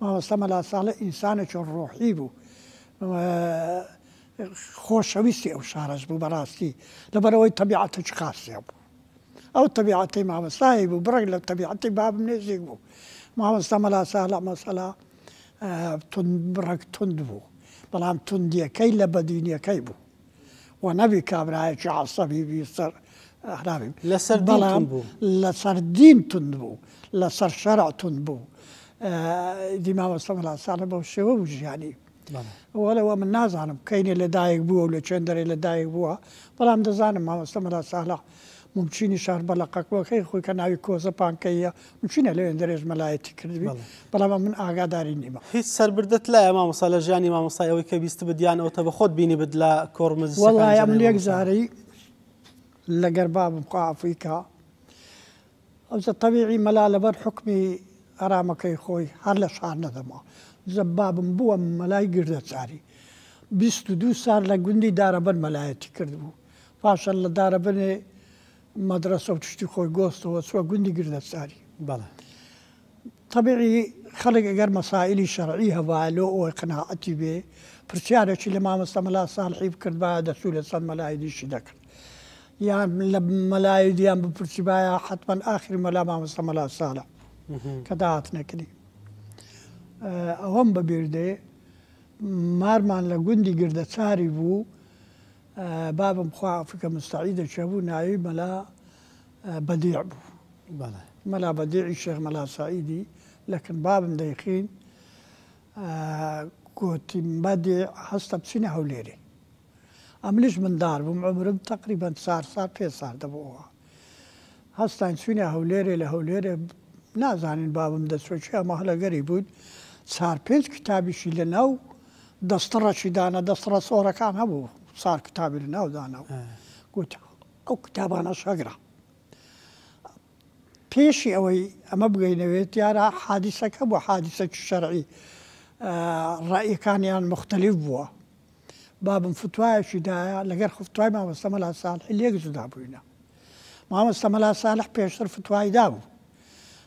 مامۆستا مەلا ساڵح ئینسانێکی ڕۆحی بوو خۆشەویستی ئەو شارەش بوو بەڕاستی لەبەرەوەی تەبیعەتێکی خاصی بوو ئەو تەبیعەتی مامۆستایی بوو بڕێک لە تەبیعەتی بابم نێزێک بوو مامۆستا مەلا ساڵح مەسەلا بڕێک تند بوو بەڵام توندیەکەی لە بەدینیەکەی بوو و نەبی کابرایەکی عەسەبی بی سەر لەسەر دین تند بوو لەسەر شەرع تند بوو دی مامۆستا مەلا ساڵح بەو شێوە بوو ژیانی وەلەوە من نازانم کەینێ لەدایک بووە و لە چێن دەرێ لەدایک بووە بەڵام دەزانم مامۆستا مەلا ساڵح ممچینی شار بەلەقەکەی خۆی کە ناوی کۆزە پانکەیە ممچینە لەوێن دەرێژ مەلایەتی کردوی بەڵام من ئاگاداری نیمە هیچ سەربردت لایە مامۆستا لە ژیانی مامۆستای ئەوەی کە بیست بدیانەوە بە خۆت بینی بد لە کۆڕمەزی وەڵای من یەک زارەی لەگەر بابم خوا ئەفریقا ئەوزە تەبیعی مەلا لەبەر حکمی ئارامەکەی خۆی هەر لە شار نەدەما زەبابم بووە مەلای گردە چاری 22 سال لە گوندی دارەبەن مەلایەتی کرد بوو پاشان لە دارەبنێ مەدرسە و تشتی خۆی گۆستەوە چوە گوندی گردە چاری بەڵێ تەبیعی خەڵک ئەگەر مەسائلی شەرعی هەواالۆ ئەوی قەناعەتی بێ پرسیارێکی لە مامۆستا مەلا ساڵحی بکرد با دەسوو لە چەند مەلایدیشی دەکرد یان لە مەلایدیان بپرسی باە حتمما ئاخری مەلا مامۆستا مەلا ساڵح کە داهات نەکردی ئەوەم بەبیردێ مارمان لە گوندی گردە چاری بوو بابم خوا فکە مستعی دەچە بوو ناوی مەلا بەدیع بوو مەلا بەدیعی شێخ مەلا سعیدی لەکن بابم دەیخین گوتی بەدیع هەستە بچینە هەولێرێ ئەمنیش مندار بووم عمرم تقریبان 4 سال 5 سال دەبەوە هەستان چوینە هەولێرێ لە هەولێرێ نازانین بابم دەچۆکی ئەمە هەلەگەری بود 4-5 کتابیشی لە ناو دەستڕەشی دانا دەستڕە سۆڕەکان هەبوو سار کتابی لە ناو داناوە گوت ئەو کتابانە شەگرە پێشی ئەوەی ئەمە بگەینەوێت دیارە حادیسەکە بووە حادیسەکی شەرعی ڕائیەکانیان مختلف بووە بابم فتوایەکی دایە لەگەر فتوای مامۆستا مەلا ساڵح لێک جودا بووینە مامۆستا مەلا ساڵح پێشتر فتوای دابوو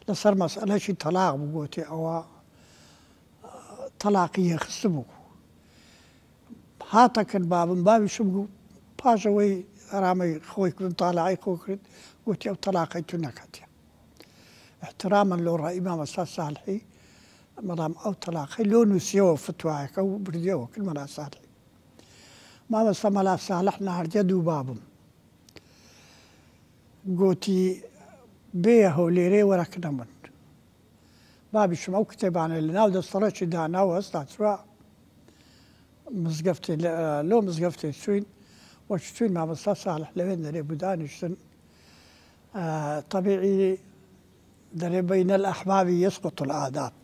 لەسەر مەسئلەی تەلاق بوو گوتی ئەوە تەلاقی یەخست بوو هاتەکرد بابم باویشم بوو پاشەوەی ئەرامەی خۆی تاالعی خۆ کرد گوتی ئەو تەلاقی تو نەکەتێ احتراما لۆ ڕای مامۆستا ساڵحی بەڵام ئەو تەلاقی لۆ نووسیەوە فتوایەکە و بردیەوە کرد مەلا ساڵحی مامۆستا مەلا ساڵح ناردە دوو بابم گوتی بێ هەولێرێ وەرەکردە من بابیشم ئەو کتێبانە لە ناو دەستەڕێکی داناوە هەستا چوە مزگەفتێ لۆ مزگەفتێ چوین وەچ چوین مامۆستا ساڵح لەوێ دەرێ بودانیشتن طبیعی دەرێ بەینە الأحبابی یەسقط العادات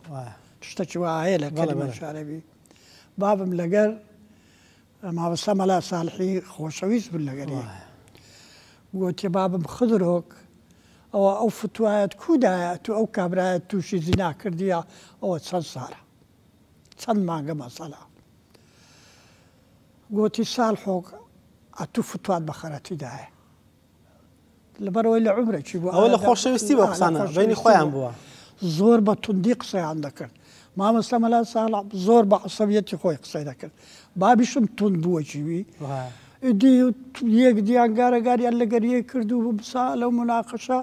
شتێکی وایە لە کەلیمە شارەبی بابم لەگەر مامۆستا مەلا ساڵحی خۆشەویست بوو لەگەری گوتی بابم خدرۆک ئەو فتوایەت کودایە تو ئەو کابرایەت تووشی زینا کردیە ئەوە چەند ساڵە چەند مانگە مەسەلا گوتی ساڵحۆک ئەتو فتوات بە خەرەتیدایە لەبەرەوەی لە عمرێکی بوو ئەوە لە خۆشەویستی بە قسانە بینی خۆیان بووە زۆر بە توندی قسەیان دەکرد مامۆستا مەلا ساڵح زۆر بە عەسەبیەتی خۆی قسەی دەکرد بابیشم تند بووە چیوی دی یەک دیانگارەگاریان لەگەریە کرد و بسا لەو مناقەشە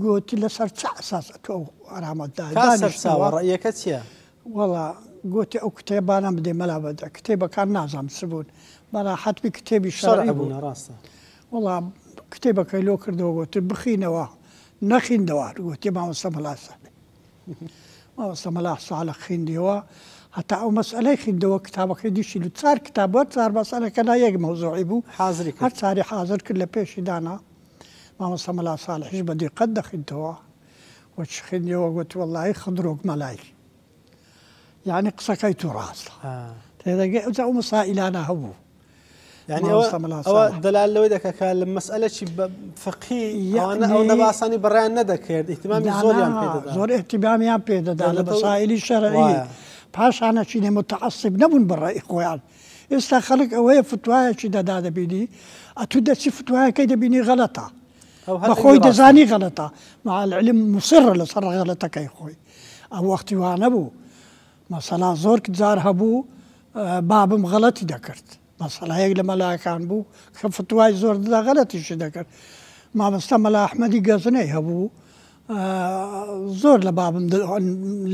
گوتی لەسەر چ ئەساس تۆ ئەرامەداڕەیەکە چییە؟ وەڵا گوتی ئەو کتێبانە بدێ مەلا بەدە کتێبەکان نازانم سبوون بەڵا حتمی کتێبی شەرعی بوون ڕاستە وەڵام کتێبەکەی لۆ کردەوە گوتی بخینەوە نەخیندەوە گوتی مامۆستا مەلا ساڵح مامۆستا مەلا ساڵح خوێندیەوە هەتا ئەو مەسئلەی خوێندەوە کتابەکەی دیشی و 4 کتابە 4 مەسئلەکە یەک مەوزوعی بوو حازری هەر چاری حازر کرد لە پێشی دانا مامۆستا مەلا ساڵحیش بە دیقەت دەخوێنیتەوە وەچ خوێندیەوە گوتی وەڵڵاهی خدرۆک مەلای یعنی قسەکەی تو ڕاستە تێدەگەی ئەو مەسائلانە هەبوو يعني ئەوە دەلال لەوەی دەکە لە مەسئلەی فقهی ئەو نەباسانی بەڕیان نەدەکرد ئیحتیمامی زۆریان پێدەدا زۆر ئیحتیمامیان پێدەدا لە مەسائلی شەرعی پاشانە چینێ متعەسب نەبوون بەڕای خۆیان ئێستا خەڵک ئەوەیە فتوایەکی دەدا دەبینی ئەتو دەچی فتوایەکەی دەبینی غەڵەتە بەخۆی دەزانی غەڵەتە مع العلم مصرە لەسەر غەڵەتەکەی خۆی ئەو وەختی وانە بوو مەسەلا زۆر جار هەبوو بابم غەڵەتی دەکرد مەسەلایەک لە مەلایەکان بوو کە فتوای زۆر دەدا غەڵەتیشی دەکرد مامۆستا مەلا ئەحمەدی گەزنەی هەبوو زۆر لە بابم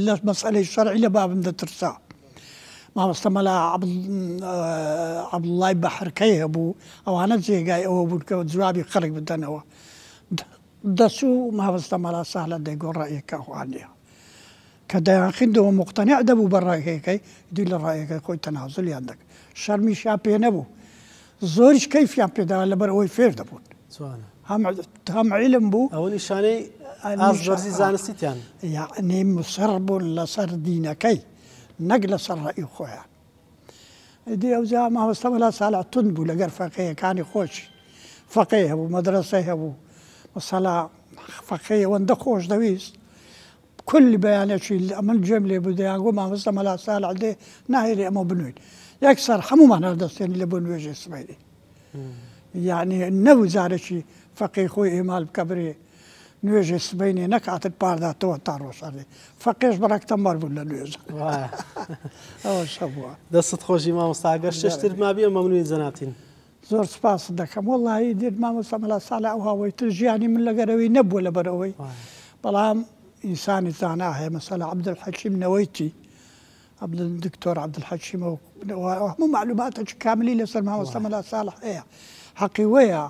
لە مەسئلەی شەرعی لە بابم دەترسا مامۆستا مەلا عەبدوڵڵای بەحرکەی هەبوو ئەوانە جێگای ئەوە بوون کە جوابی خەڵک بدەنەوە دەچوو مامۆستا مەلا ساڵح دەیگۆ ڕائیەکە خوانیە کە دەیانخیندەوە مقتەنیع دەبوو بە ڕایەکەی دی لە ڕایەکەی خۆی تەنازولیان دەکرد شەرمیشیان پێ نەبوو زۆریش کەیفیان پێداوە لەبەر ئەوەی فێر دەبوون هەم عیلم بوو ئەوە نیشانەی ئازبەرزی زانستیتیان یعنی مصر بوون لەسەر دینەکەی نەک لەسەر ڕای خۆیان دی ئەوجا مامۆستا مەلا ساڵح تند بوو لەگەر فەقێیەکانی خۆشی فەقێ هەبوو مەدرسەی هەبوو مەسەلا فەقێ ئەوەندە خۆش دەویست كل بياناتي من جملة بدي أقول ما مثلا ملا سال عليه ناهري أما بنوين يكسر حمو ما نردستين اللي بنويج إسماعيلي يعني النو زارشي فقيه خوي إمال بكبري نوێژی سبەینێ نەکاتت پارداتەوە تا ڕۆژانێ فەقێش بەڕێکتە مەڕ بوو لە نوێژە ئەوە شە بووە دەست خۆشی مامۆستاگەر شتر مابیە مەمنوی جەنابتین زۆر سپاس دەکەم وەڵی دێت مامۆستا مەلا ساڵە ئەو هاوەی تر ژیانی من لەگەرەوەی نەبووە لەبەرەوەی بەڵام ئینسانی زانا هەیە مەسەلا عەبدولحەکیم نەوەیتی دکتۆر عەبدولحەکیمە هەموو معلوماتێکی کاملی لەسەر مامۆستا مەلا ساڵح هەیە حەقی وەیە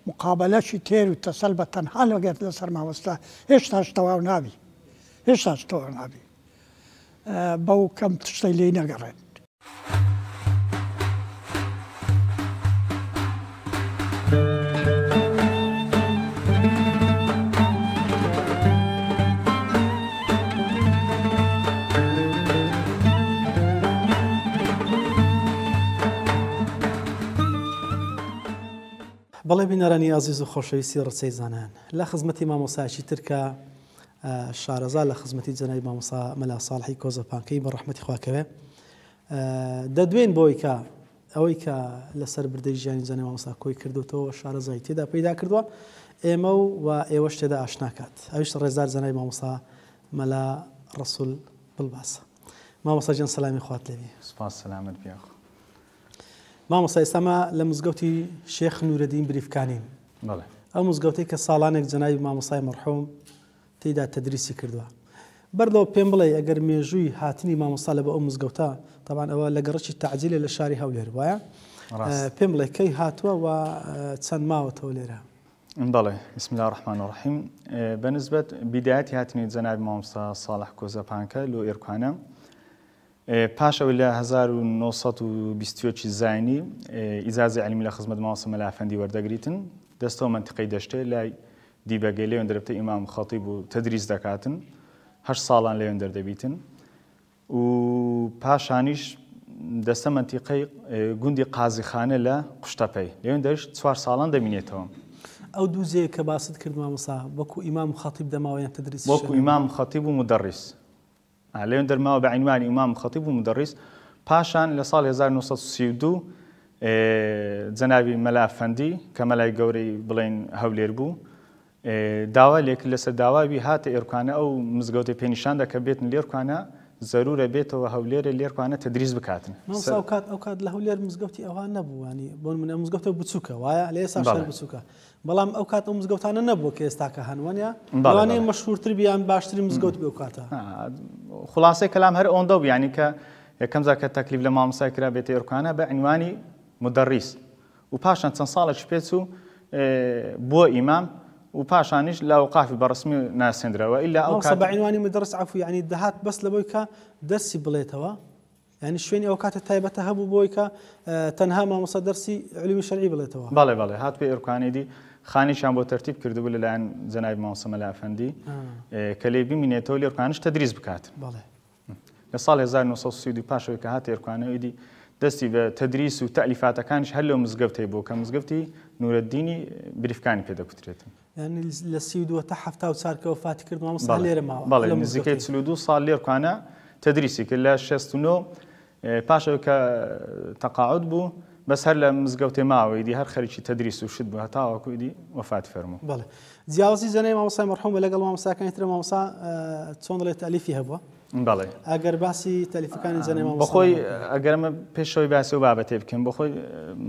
مقابلەشی تێر و تەسەل بە تەنها لەگەر لەسەر مامۆستا هێشتاش تەواو نابی هێشتاش تەواو نابی بەو کەم تشتەی لێی نەگەڕێن بەڵێ بینەرانی ئازیز و خۆشەویستی ڕچەی زانان لە خزمەتی مامۆسایکی ترکە شارەزا لە خزمەتی جەنابی مامۆستا مەلا ساڵحی کۆزەپانکەی بە ڕەحمەتی خواکەوێ دەدوێن بۆی کە ئەوەی کە لەسەر بردەی ژیانی جەنابی مامۆستا کۆی کردوتەوە شارەزای تێدا پەیدا کردووە ئێمە و ئێوەش تێدا ئاشناکات ئەویش ڕێزدار جەنابی مامۆستا مەلا ڕەسوول بڵباسە مامۆستا گیان سەلامی خوات لێبێ سوپاس سەلامت بیاخۆ مامۆستا ئێستامە لە مزگەوتی شێخ نورەدین بریفکانین ئەو مزگەوتەی کە ساڵانێک جەنابی مامۆستای مەرحوم تێیدا تەدریسی کردووە بەردەوە پێم بڵێ ئەگەر مێژووی هاتنی مامۆستا لە بە ئەو مزگەوتە تەبان ئەوە لە گەڕەکی تەعجیلە لە شاری هەولێر وایە پێم بڵێ کەی هاتووە و چەند ماوەتەوە لێرە بەڵێ بسم الله الرحمن الرحیم بەنسبەت بیدایەتی هاتنی جەنابی مامۆستا ساڵح کۆزەپانکە لۆ ئێرکوانە پاشەوە لە 1920 زاینی ئیجازەی عەلمی لە خزمەت مامۆستا مەلا ئەفەندی وەردەگریتن دەستەوە منتیقەی دەشتێ لای دیبەگەی لێوێن دەرەبتە ئیمام خەتیب و تەدریس دەکاتن 8 ساڵان لێوێن دەردەبیتن و پاشانیش دەستە منتیقەی گوندی قازیخانە لە قوشتەپەی لێوێن دەشت 4 ساڵان دەمینێتەوە ئەو دووزەیە کە باست کرد مامۆستا وەکو ئیمام خەتیب دەماوەیان تەدریس وەکو ئیمام خەتیب و مدەڕیس لێوێن دەرماوە بە عنوانی ئیمام خەتیب و مدەڕیس پاشان لە ساڵ 1932 جەنابی مەلا ئەفەندی کە مەلای گەورەی بڵێن هەولێر بوو داوا لێکرد لەسەر داوای هاتە ئێرکوانە ئەو مزگەوتی پێنیشان دەکە بێتن لێرکوانە ضرورە بێتەوە هەولێرە لێرکوانە تەدریس بکاتن ئەو کات لە هەولێر مزگەوتی ئەوان نەبووانی بۆ منە مزگەوتە بچووکە وایە لە ئێستا شەر بچووکە بەڵام ئەو کات ئەو مزگەوتانە نەبووە کە ئێستاکە هەنوانە ئەوانەیە مەشهورتر بیان باشتری مزگەوت بێ و کاتە خلاصەی کەلام هەر ئەوەندە بوو یعنی کە یەکەم جار کە تەکلیف لە مامۆستای کرا بێتە ئێرکوانە بە عنوانی مدەڕیس و پاشان چەند ساڵێکی پێچوو بۆ ئیمام و پاشانیش لە ئەوقافی بەڕسمی ناسێنرەوە ئیلا ئەو کات بە عنوانی مدەڕس عەفو یعنی دەهات بەس لەبەوەی کە دەرسی بڵێتەوە یعنی شوێنی ئەو کاتە تایبەتە هەبوو بۆی کە تەنها مامۆستا دەرسی علومی شەرعی بڵێتەوە بەڵێ بەڵێ هات پێ ئێرکوانێدی خانیشان بۆ تەرتیب کردبوو لەلایەن جەنابی مامۆستا مەلا ئەفەندی کە لێ بمینێتەوە لێرکوانش تەدریس بکات لە ساڵ 1930 پاشەوەی کە هاتە ئێرکوانەوەیدی دەستی بە تەدریس و تەلیفاتەکانش هەر لەو مزگەوتەی بۆ کە مزگەوتی نورەدینی بریفکانی پێدەکوترێتن یعنی لە 32 تا 74 کە وفاتی کرد مامۆستا لێرە ماوە بەڵێ نزیکەی 42 ساڵ لێرکوانە تەدریسی کرد لە 69 پاشەوەی کە تەقاعود بوو بەس هەر لە مزگەوتێ ماوەیدی هەر خەریکی تەدریس و شت بوو هەتاوەکویدی وفاتی فەرموو بەڵێ جیاوازی جەنابی مامۆستای مەرحوم لەگەڵ مامۆستاکانی ترە مامۆستا چۆن دەڵێت تەلیفی هەبووە بەڵێ ئەگەر باسی تەلیفەکانی جەنابی مامۆستا بەخۆی ئەگەرمە پێشەوەی باسی و بابەتێ بکەم بەخۆی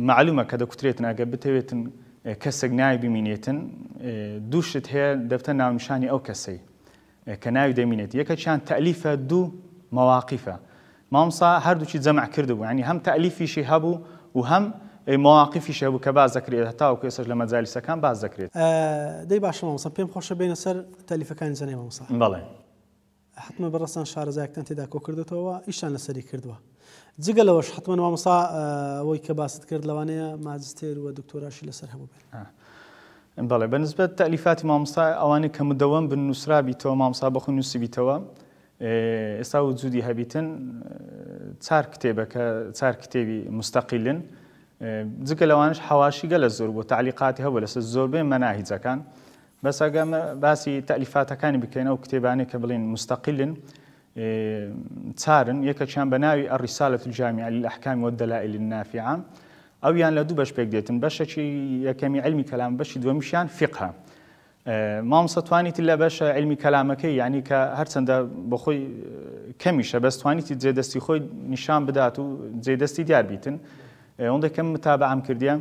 معلومە کە دەکوترێتن ئەگەر بتەوێتن کەسێک ناوی بمینێتن دووشت هەیە دەبتە ناونیشانی ئەو کەسەی کە ناوی دەمینێت یەکەکیان تەلیفە دوو مەواقیفە مامۆستا هەردووکی جەمع کردبوو ینی هەم تەلیفیشی هەبوو و هەم مواقفیش هەبوو کە باز دەکرێت هەتاوەکو ئێستاش لە مەجالیسەکان باز دەکرێت دەی باشە مامۆستا پێم خۆشە بینە سەر تەلیفەکانی جەنابی مامۆستا بەڵێ حتممە بەڕستان شارەزایەکتان تێدا کۆ کردێتەوە ئیشان لەسەری کردووە جگە لەوەش حتممە مامۆستا ئەوەی کە باست کرد لەوانەیە ماجستێر و دکتۆراشی لەسەر هەبوو بێت بەڵێ بەنسبەت تەلیفاتی مامۆستا ئەوانەی کە مدەوەم بن نووسرابیتەوە مامۆستا بەخۆی نووسیبیتەوە ئێستا وجودی هەبیتن چار کتێبی مستەقیلن جگە لەوانش حەواشی گەلە زۆر بۆ تعلیقاتی هەبوو لەسەر زۆربەی مەناهیجەکان بەس ئەگەمە باسی تەلیفاتەکانی بکەین ئەو کتێبانەی کە بڵێن مستەقیلن چارن یەکەکیان بە ناوی الرسالة الجامعة للأحكام والدلائل النافعة ئەویان لە دوو بەش پێک دێتن بەشێکی یەکەمی علمی کەلام بەشی دووەمیشیان فقهە مامۆستا توانیتی لە بەشە علمی کەلامەکەی یعنی کە هەرچەندە بۆ خۆی کەمیشە بەس توانیتی جێدەستی خۆی نیشان بدات و جێدەستی دیار بیتن ئەوەندە کەم متابعەم کردیە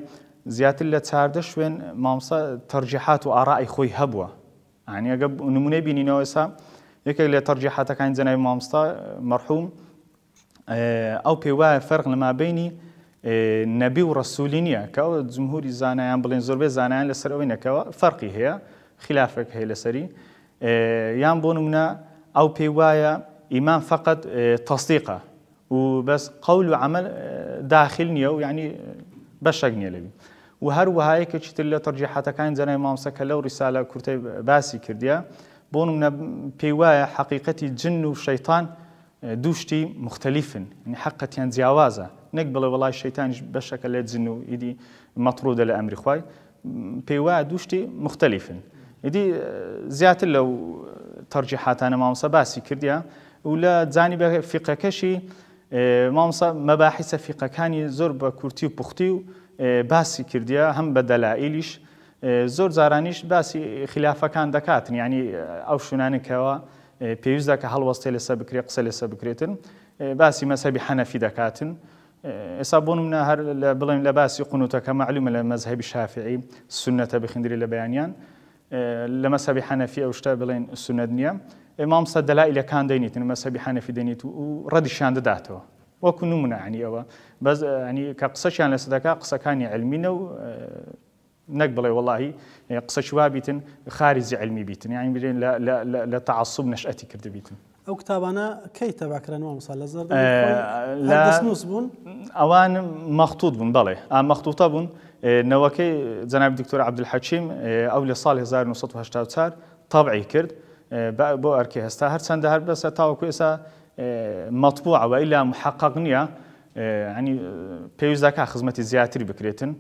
زیاتر لە 14 شوێن مامۆستا تەرجیحات و ئاڕای خۆی هەبووە یعنی ئەگە نمونەی بینینەوە ئێستا یەکێک لە تەرجیحاتەکانی جەنابی مامۆستا مەرحوم ئەو پێی وایە فەرق لەمابەینی نەبی و ڕەسوولی نییە کە ئەو جمهوری زانایان بڵێن زۆربەی زانایان لەسەر ئەوەی نەکەوە فەرقی هەیە خلافێک هەیە لەسەری یان بۆ نمونە ئەو پێی وایە ئیمان فەقەت تەصدیقە و بەس قەول و عەمەل داخل نییە و یعنی بەشێک نییە لەوی و هەروەها یەکێکی تر لە تەرجیحاتەکانی جەنابی مامۆستا کە لەو ڕیسالە کورتەی باسی کردیە بۆ نمونە پێی وایە حەقیقەتی جن و شەیطان دوو شتی مختلفن یعنی حەقەتیان جیاوازە نەک بڵێ وەڵای شەیطانیش بەشەکە لێ جن و ئیدی مەطرودە لە ئەمری خوای پێی وایە دوو شتی مختلفن ئیدی زیاتر لەو تەرجیحاتانە مامۆستا باسی کردیە و لە جانیبە فیقەکەشی مامۆستا مەباحیسە فیقەکانی زۆر بە کورتی و پوختی و باسی کردیە هەم بە دەلائیلیش زۆر جارانیش باسی خلافەکان دەکاتن یعنی ئەو شوونانێکەوە پێویستە کە هەڵوەستێ لەسەر بکرێت قسە لەسەر بکرێتن باسی مەزهەبی حەنەفی دەکاتن ئێستا بۆ نمونە هەر بڵێن لە باسی قونوتەکە معلومە لە مەزهەبی شافعی سونەتە بخیندری لە بەیانیان لە مەزهەبی حەنەفی ئەو شتە بڵێن سونەت نییە مامۆستا دەلائیلەکان دەینیتن مەزهەبی حەنەفی دەینیت و ڕەدیشیان دەداتەوە وەکو نمونە عنی ئەوە بەس ینی کە قسەشیان لەسەر دەکات قسەکانی علمینە و نەک بڵێ وەڵاهی قسەی وا بیتن خارجی علمی بیتن یعنی بێن لە تعەسوب نەشئەتی کرده بیتن ئەو کتابانە کەی تەباکران مامۆستا لە زەردە دەستنووس بوون ئەوان مەخطوط بوون بەڵێ مەخطوطە بوون نەوەکەی جەنابی دکتۆر عەبدولحەکیم ئەو لە ساڵی 1984 تەبعی کرد بۆ ئەرکی هەستا هەرچەندە هەر بەسە تاوەکو ئێستا مەطبوعە و ئیلا محەقەق نییە ینی پێویست دەکات خزمەتی زیاتری بکرێتن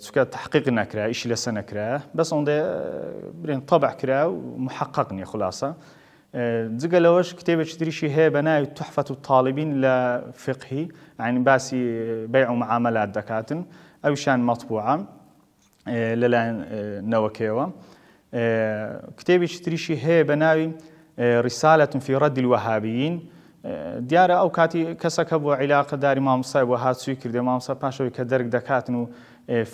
چونکە تحقیق نەکرا ئیشی لەسەر نەکرا بەس ئەوەندە برێن تەبع کرا و محەقەق نییە خولاسە جگە لەوەش کتێبێکی تریشی هەیە بە ناوی توحفەة الطالبین لە فقهی ینی باسی بەیع و معاملات دەکاتن ئەویشیان مەطبوعە لەلایەن نەوەکەیەوە کتێبێکی تریشی هەیە بە ناوی رسالة في رد الوهابيين دیارە ئەو کاتی کەسەکە بۆ عیلاقەداری مامۆستای بۆ هاتووی کردێ مامۆستا پاشەوەی کە دەرک دەکاتن و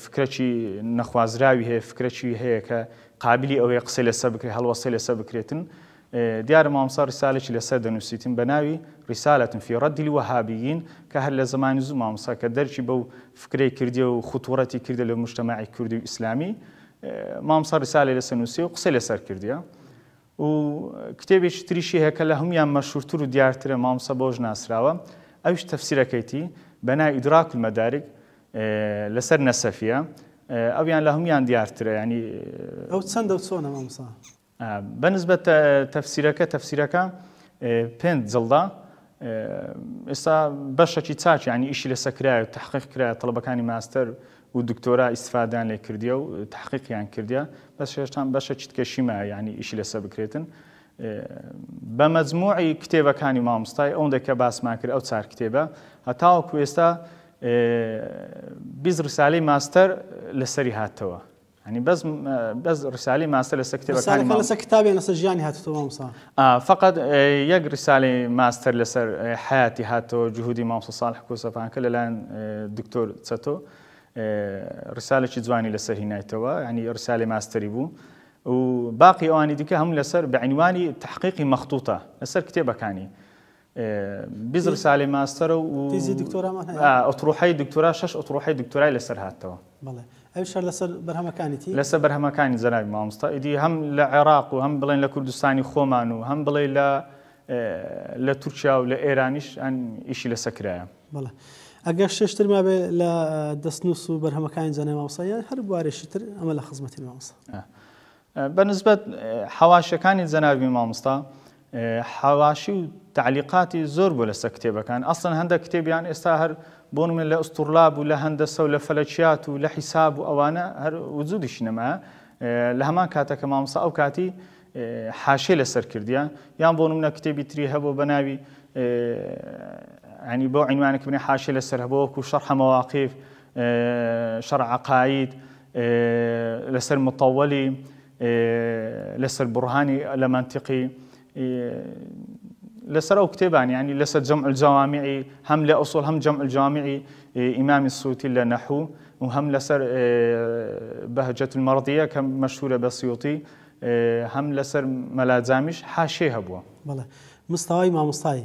فکرەی نەخوازراوی هەیە فکرەی هەیە کە قابلی ئەوەیە قسەی لەسەر بکرێت هەڵوەستەی لەسەر بکرێتن دیارە مامۆستا ڕیسالێکی لەسەر دەنووسیتن بە ناوی رسالة في رد الوهابيين کە هەر لە زمانی زوو مامۆستا کە دەرکی بەو فکرەی کردی و خوتوڕەتی کردە لە مجتەماعی کوردی و ئیسلامی مامۆستا ڕیسالەی لەسەر نووسی و قسەی لەسەر کردیە و کتێبێکی تریشی هەیە کە لە هەمویان مەشهورتر و دیارترە مامۆستا بۆش ناسراوە ئەویش تەفسیرەکەیتی بە ناوی ئیدراک المەدارک لەسەر نەسەفیە ئەویان لە هەمویان دیارترە ینی ئەو چەندە و چۆنە مامۆستا بەنسبەت تەفسیرەکە 5 جڵدا ئێستا بەشێکی چاچ ینی ئیشی لەسەر کرایە و تحقیق کرایە تەڵەبەکانی ماستەر و دکتۆرا ئیسفادان لێ کردیە و تحقیقیان کردیە بەس هێشتا بەشێکی تکەشیمە ینی ئیشی لەسەر بکرێتن بە مەجموعی کتێبەکانی مامۆستای ئەوەندە کە باسمان کرد ئەو 4 کتێبە هەتاوەکو ئێستا 20 ڕسالەی ماستەر لەسەری هاتەوە ینی بەس ڕسالەی ماستەر لەسەر کتێبەکانی لەسەر کتابێن لەسەر ژیانی هاتووە مامۆستا فقط یەک ڕسالەی ماستەر لەسەر حیاتی هاتەوە جوهودی مامۆستا ساڵح کۆسەپانکە لەلایەن دکتۆر چەتۆ ڕسالێکی جوانی لەسەر هینایتەوە ینی ڕسالەی ماستەری بوو و باقی ئەوانی دیکە هەموو لەسەر بەعنوانی تحقیقی مەخطوطە لەسەر کتێبەکانی 20 ڕسالەی ماستەرە و تیزی دکتۆرامان هەیە ئۆتڕوحەی دکتۆرا 6 ئۆتڕوحەی دکتۆرای لەسەر هاتەوە بەڵێ ئەو شەر لەسەر بەرهەمەکانیتی لەسەر بەرهەمەکانی جەنابی مامۆستا ئیدی هەم لە عێراق و هەم بڵێن لە کوردستانی خۆمان و هەم بڵێ لە تورکیا و لە ئێرانیش ئیشی لەسەر کرایە بەڵێ ئەگەر شتر ما بێ لە دەستنووس و بەرهەمەکانی جەنابی مامۆستا یان هەر بوارێکی تر ئەمە لە خزمەتی مامۆستا بەنسبەت حەواشەکانی جەنابی مامۆستا حەواشی و تعلیقاتی زۆر بۆ لەسەر کتێبەکان ئەسڵەن هەندێک کتێبیان ئێستا هەر بۆ نمونە لە ئوستورلاب و لە هەندەسە و لە فەلەکیات و لە حیساب و ئەوانە هەر وجودیشی نەمایە لە هەمان کاتەکە مامۆستا ئەو کاتی حاشیە لەسەر کردیان یان بۆ نمونە کتێبی تری هەبوو بە ناوی ینی بۆ عنوانێک بنێ حاشیە لەسەر هەبوو وەکو شەرح مەواقیف شەرح عەقاید لەسەر مطەوەلی لسر برهاني لمنطقي لسر أو كتابان يعني لسر جمع الجوامعي هم لأصول هم جمع الجوامعي إمام السيوطي لنحو وهم لسر بهجة المرضية كمشهورة بالسيوطي هم لسر ملازامش حاشيه هبوا. بله مستوى ما مستوى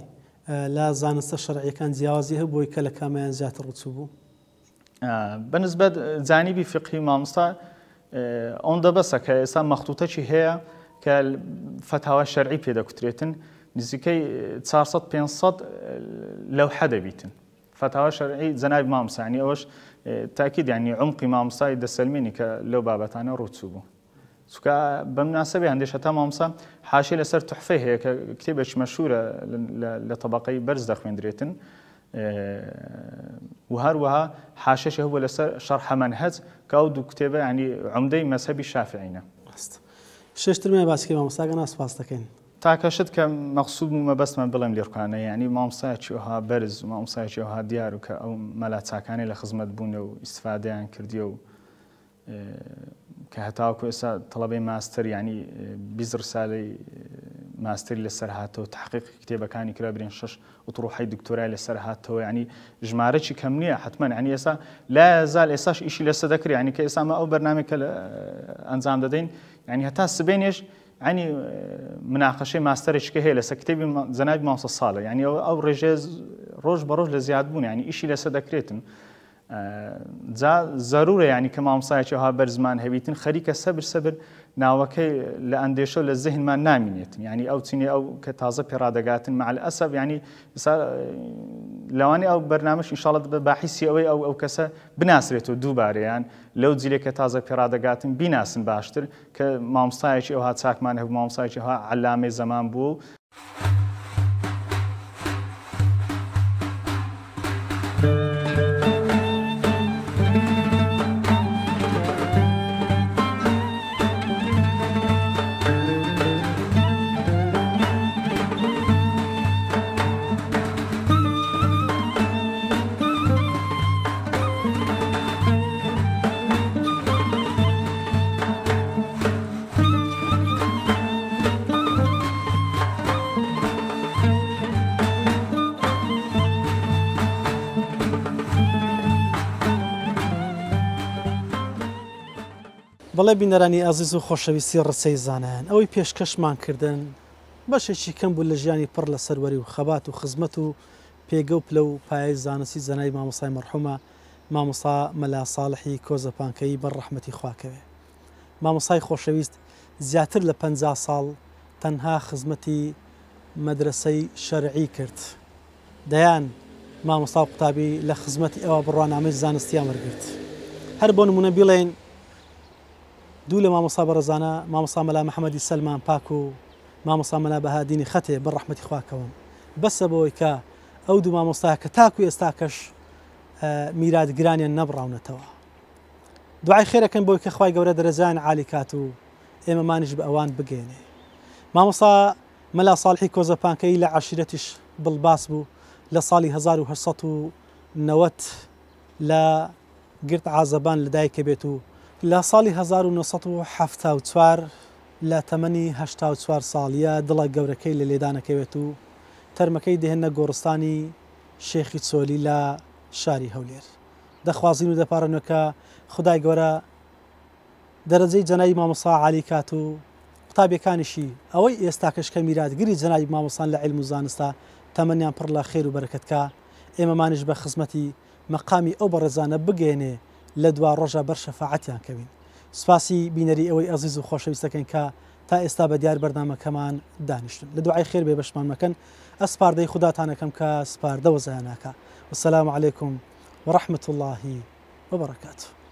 لا زانست الشرعي كان زيازيه بوي كلا كمان زيات الرتوبه. بالنسبة زاني فقهي ما مستوى اون دا بس كإنسان مخطوطة شيء هي كالفتاوى الشرعي في دكتوريتن نزكي تصارصت بينصت لو حدا بيتن فتاوى شرعي زنايب مامسا يعني أوش تأكيد يعني عمقي مامسا يد السلميني كلو بابتانا روتسوبو سكا بالمناسبة عندي شتا مامسا حاشي لسر تحفه هي كتابة مشهورة لطبقي برز دخوين دريتن وهروها حاشش هو لسر شرح منهج كاودو كتابة يعني عمدي مذهبي الشافعينا. شش ترمي باسكي ما مستعجل ناس فاستكين. تاكشت كمقصود ما بس من بلم ليركانه يعني ما مصايتشوها برز وما مصايتشوها ديار أو ملات ساكاني لخدمة بونه واستفادة عن كرديو كهتاوكو إسا طلبي ماستر يعني بيز رسالة ماستر للسرهات وتحقيق كتابة كاني كرابرين شش وتروحي دكتوراه للسرهات يعني جمارتش كمنية حتما يعني إسا لا زال إساش إشي لسه ذكر يعني كإسا ما أو برنامج أنظام دادين يعني هتا السبينيش يعني مناقشة ماسترش كهيلة سكتبي زناج ماوس الصالة يعني أو رجاز روج بروج لزياد بون يعني إشي لسه ذكرتن ضرورة يعني كما مصايش ها برزمان هبيتن خريكة صبر ناوكي لأنديشو للذهن ما نامينيت يعني أو تسيني أو كتازة برادقات مع الأسف يعني لواني أو برنامج إن شاء الله باحثي أو كسا بناسرته دوباره يعني لو تزيلي كتازة برادقات بناس باشتر كما مصايش أو هات ساك ما ما مصايش ها علامة زمان بو بەڵێ بینەرانی ئازیز و خۆشەویستی ڕسەی زانایان ئەوەی پێشکەشمان کردن بەشێکی کەم بوو لە ژیانی پڕ لە سەروەری و خەبات و خزمەت و پێگە و پلە و پایەی زانستی زەنای مامۆسای مەرحومە مامۆسا مەلا ساڵحی کۆزەپانکەیی بەر ڕەحمەتی خواکەوێ. مامۆسای خۆشەویست زیاتر لە 50 ساڵ تەنها خزمەتی مەدرسەی شەرعی کرد. دەیان مامۆستا و قوتابی لە خزمەتی ئەوە بڕوانامەی زانستیان وەرگرت. هەر بۆ نمونە بیڵێن دوو لە مامۆستا بەڕێزانە مامۆستا مەلا محەممەدی سەلمان پاک و مامۆستا مەلا بەهادینی خەتێ بە ڕەحمەتی خواکەوم بەسە بەوەی کە ئەو دوو مامۆستا کە تاکو ئێستاکەش میراتگرانیان نەبڕاونەتەوە. دوعای خێرەکەن بۆی کە خوای گەورە دەرەجایان عالی کات و ئێمەمانیش بە ئەوان بگەێنێ. مامۆستا مەلا ساڵحی کۆزەپانکەیی لە عەشیرەتیش بڵباس بوو لە ساڵی 1990 لە گرت عازەبان لەدایکە بێت و لە ساڵی 1974 لە تەمەنی 84 ساڵیە دڵە گەورەکەی لە لێدانەکەوێت و تەرمەکەی دێهێنە گۆڕستانی شێخی چۆلی لە شاری هەولێر. دەخوازین و دەپارڕنەوە خدای گەورە دەرەجەی جەنابی مامۆستا عالی کات و قوتابیەکانیشی ئەوەی ئێستاکەش کە میراتگیری جەنابی مامۆستان لە عیلم و زانستە تەمەنیان پڕ لە خێر و بەرەکەتکە ئێمەمانیش بە خزمەتی مەقامی ئەو بەڕێزانە بگەێنێ لە دوا ڕۆژە بەر شەفاعەتیان کەوین. سوپاسی بینەری ئەوەی ئەزیز و خۆشەویستەکەن کە تا ئێستا بە دیار بەردامەکەمان دانیشتن. لە دوعای خێر بێ بەشمان مەکەن ئەسپاردەی خوداتانەکەم کە سپاردە وەزایاناکە. والسلام عليكم ورحمة الله وبركاته.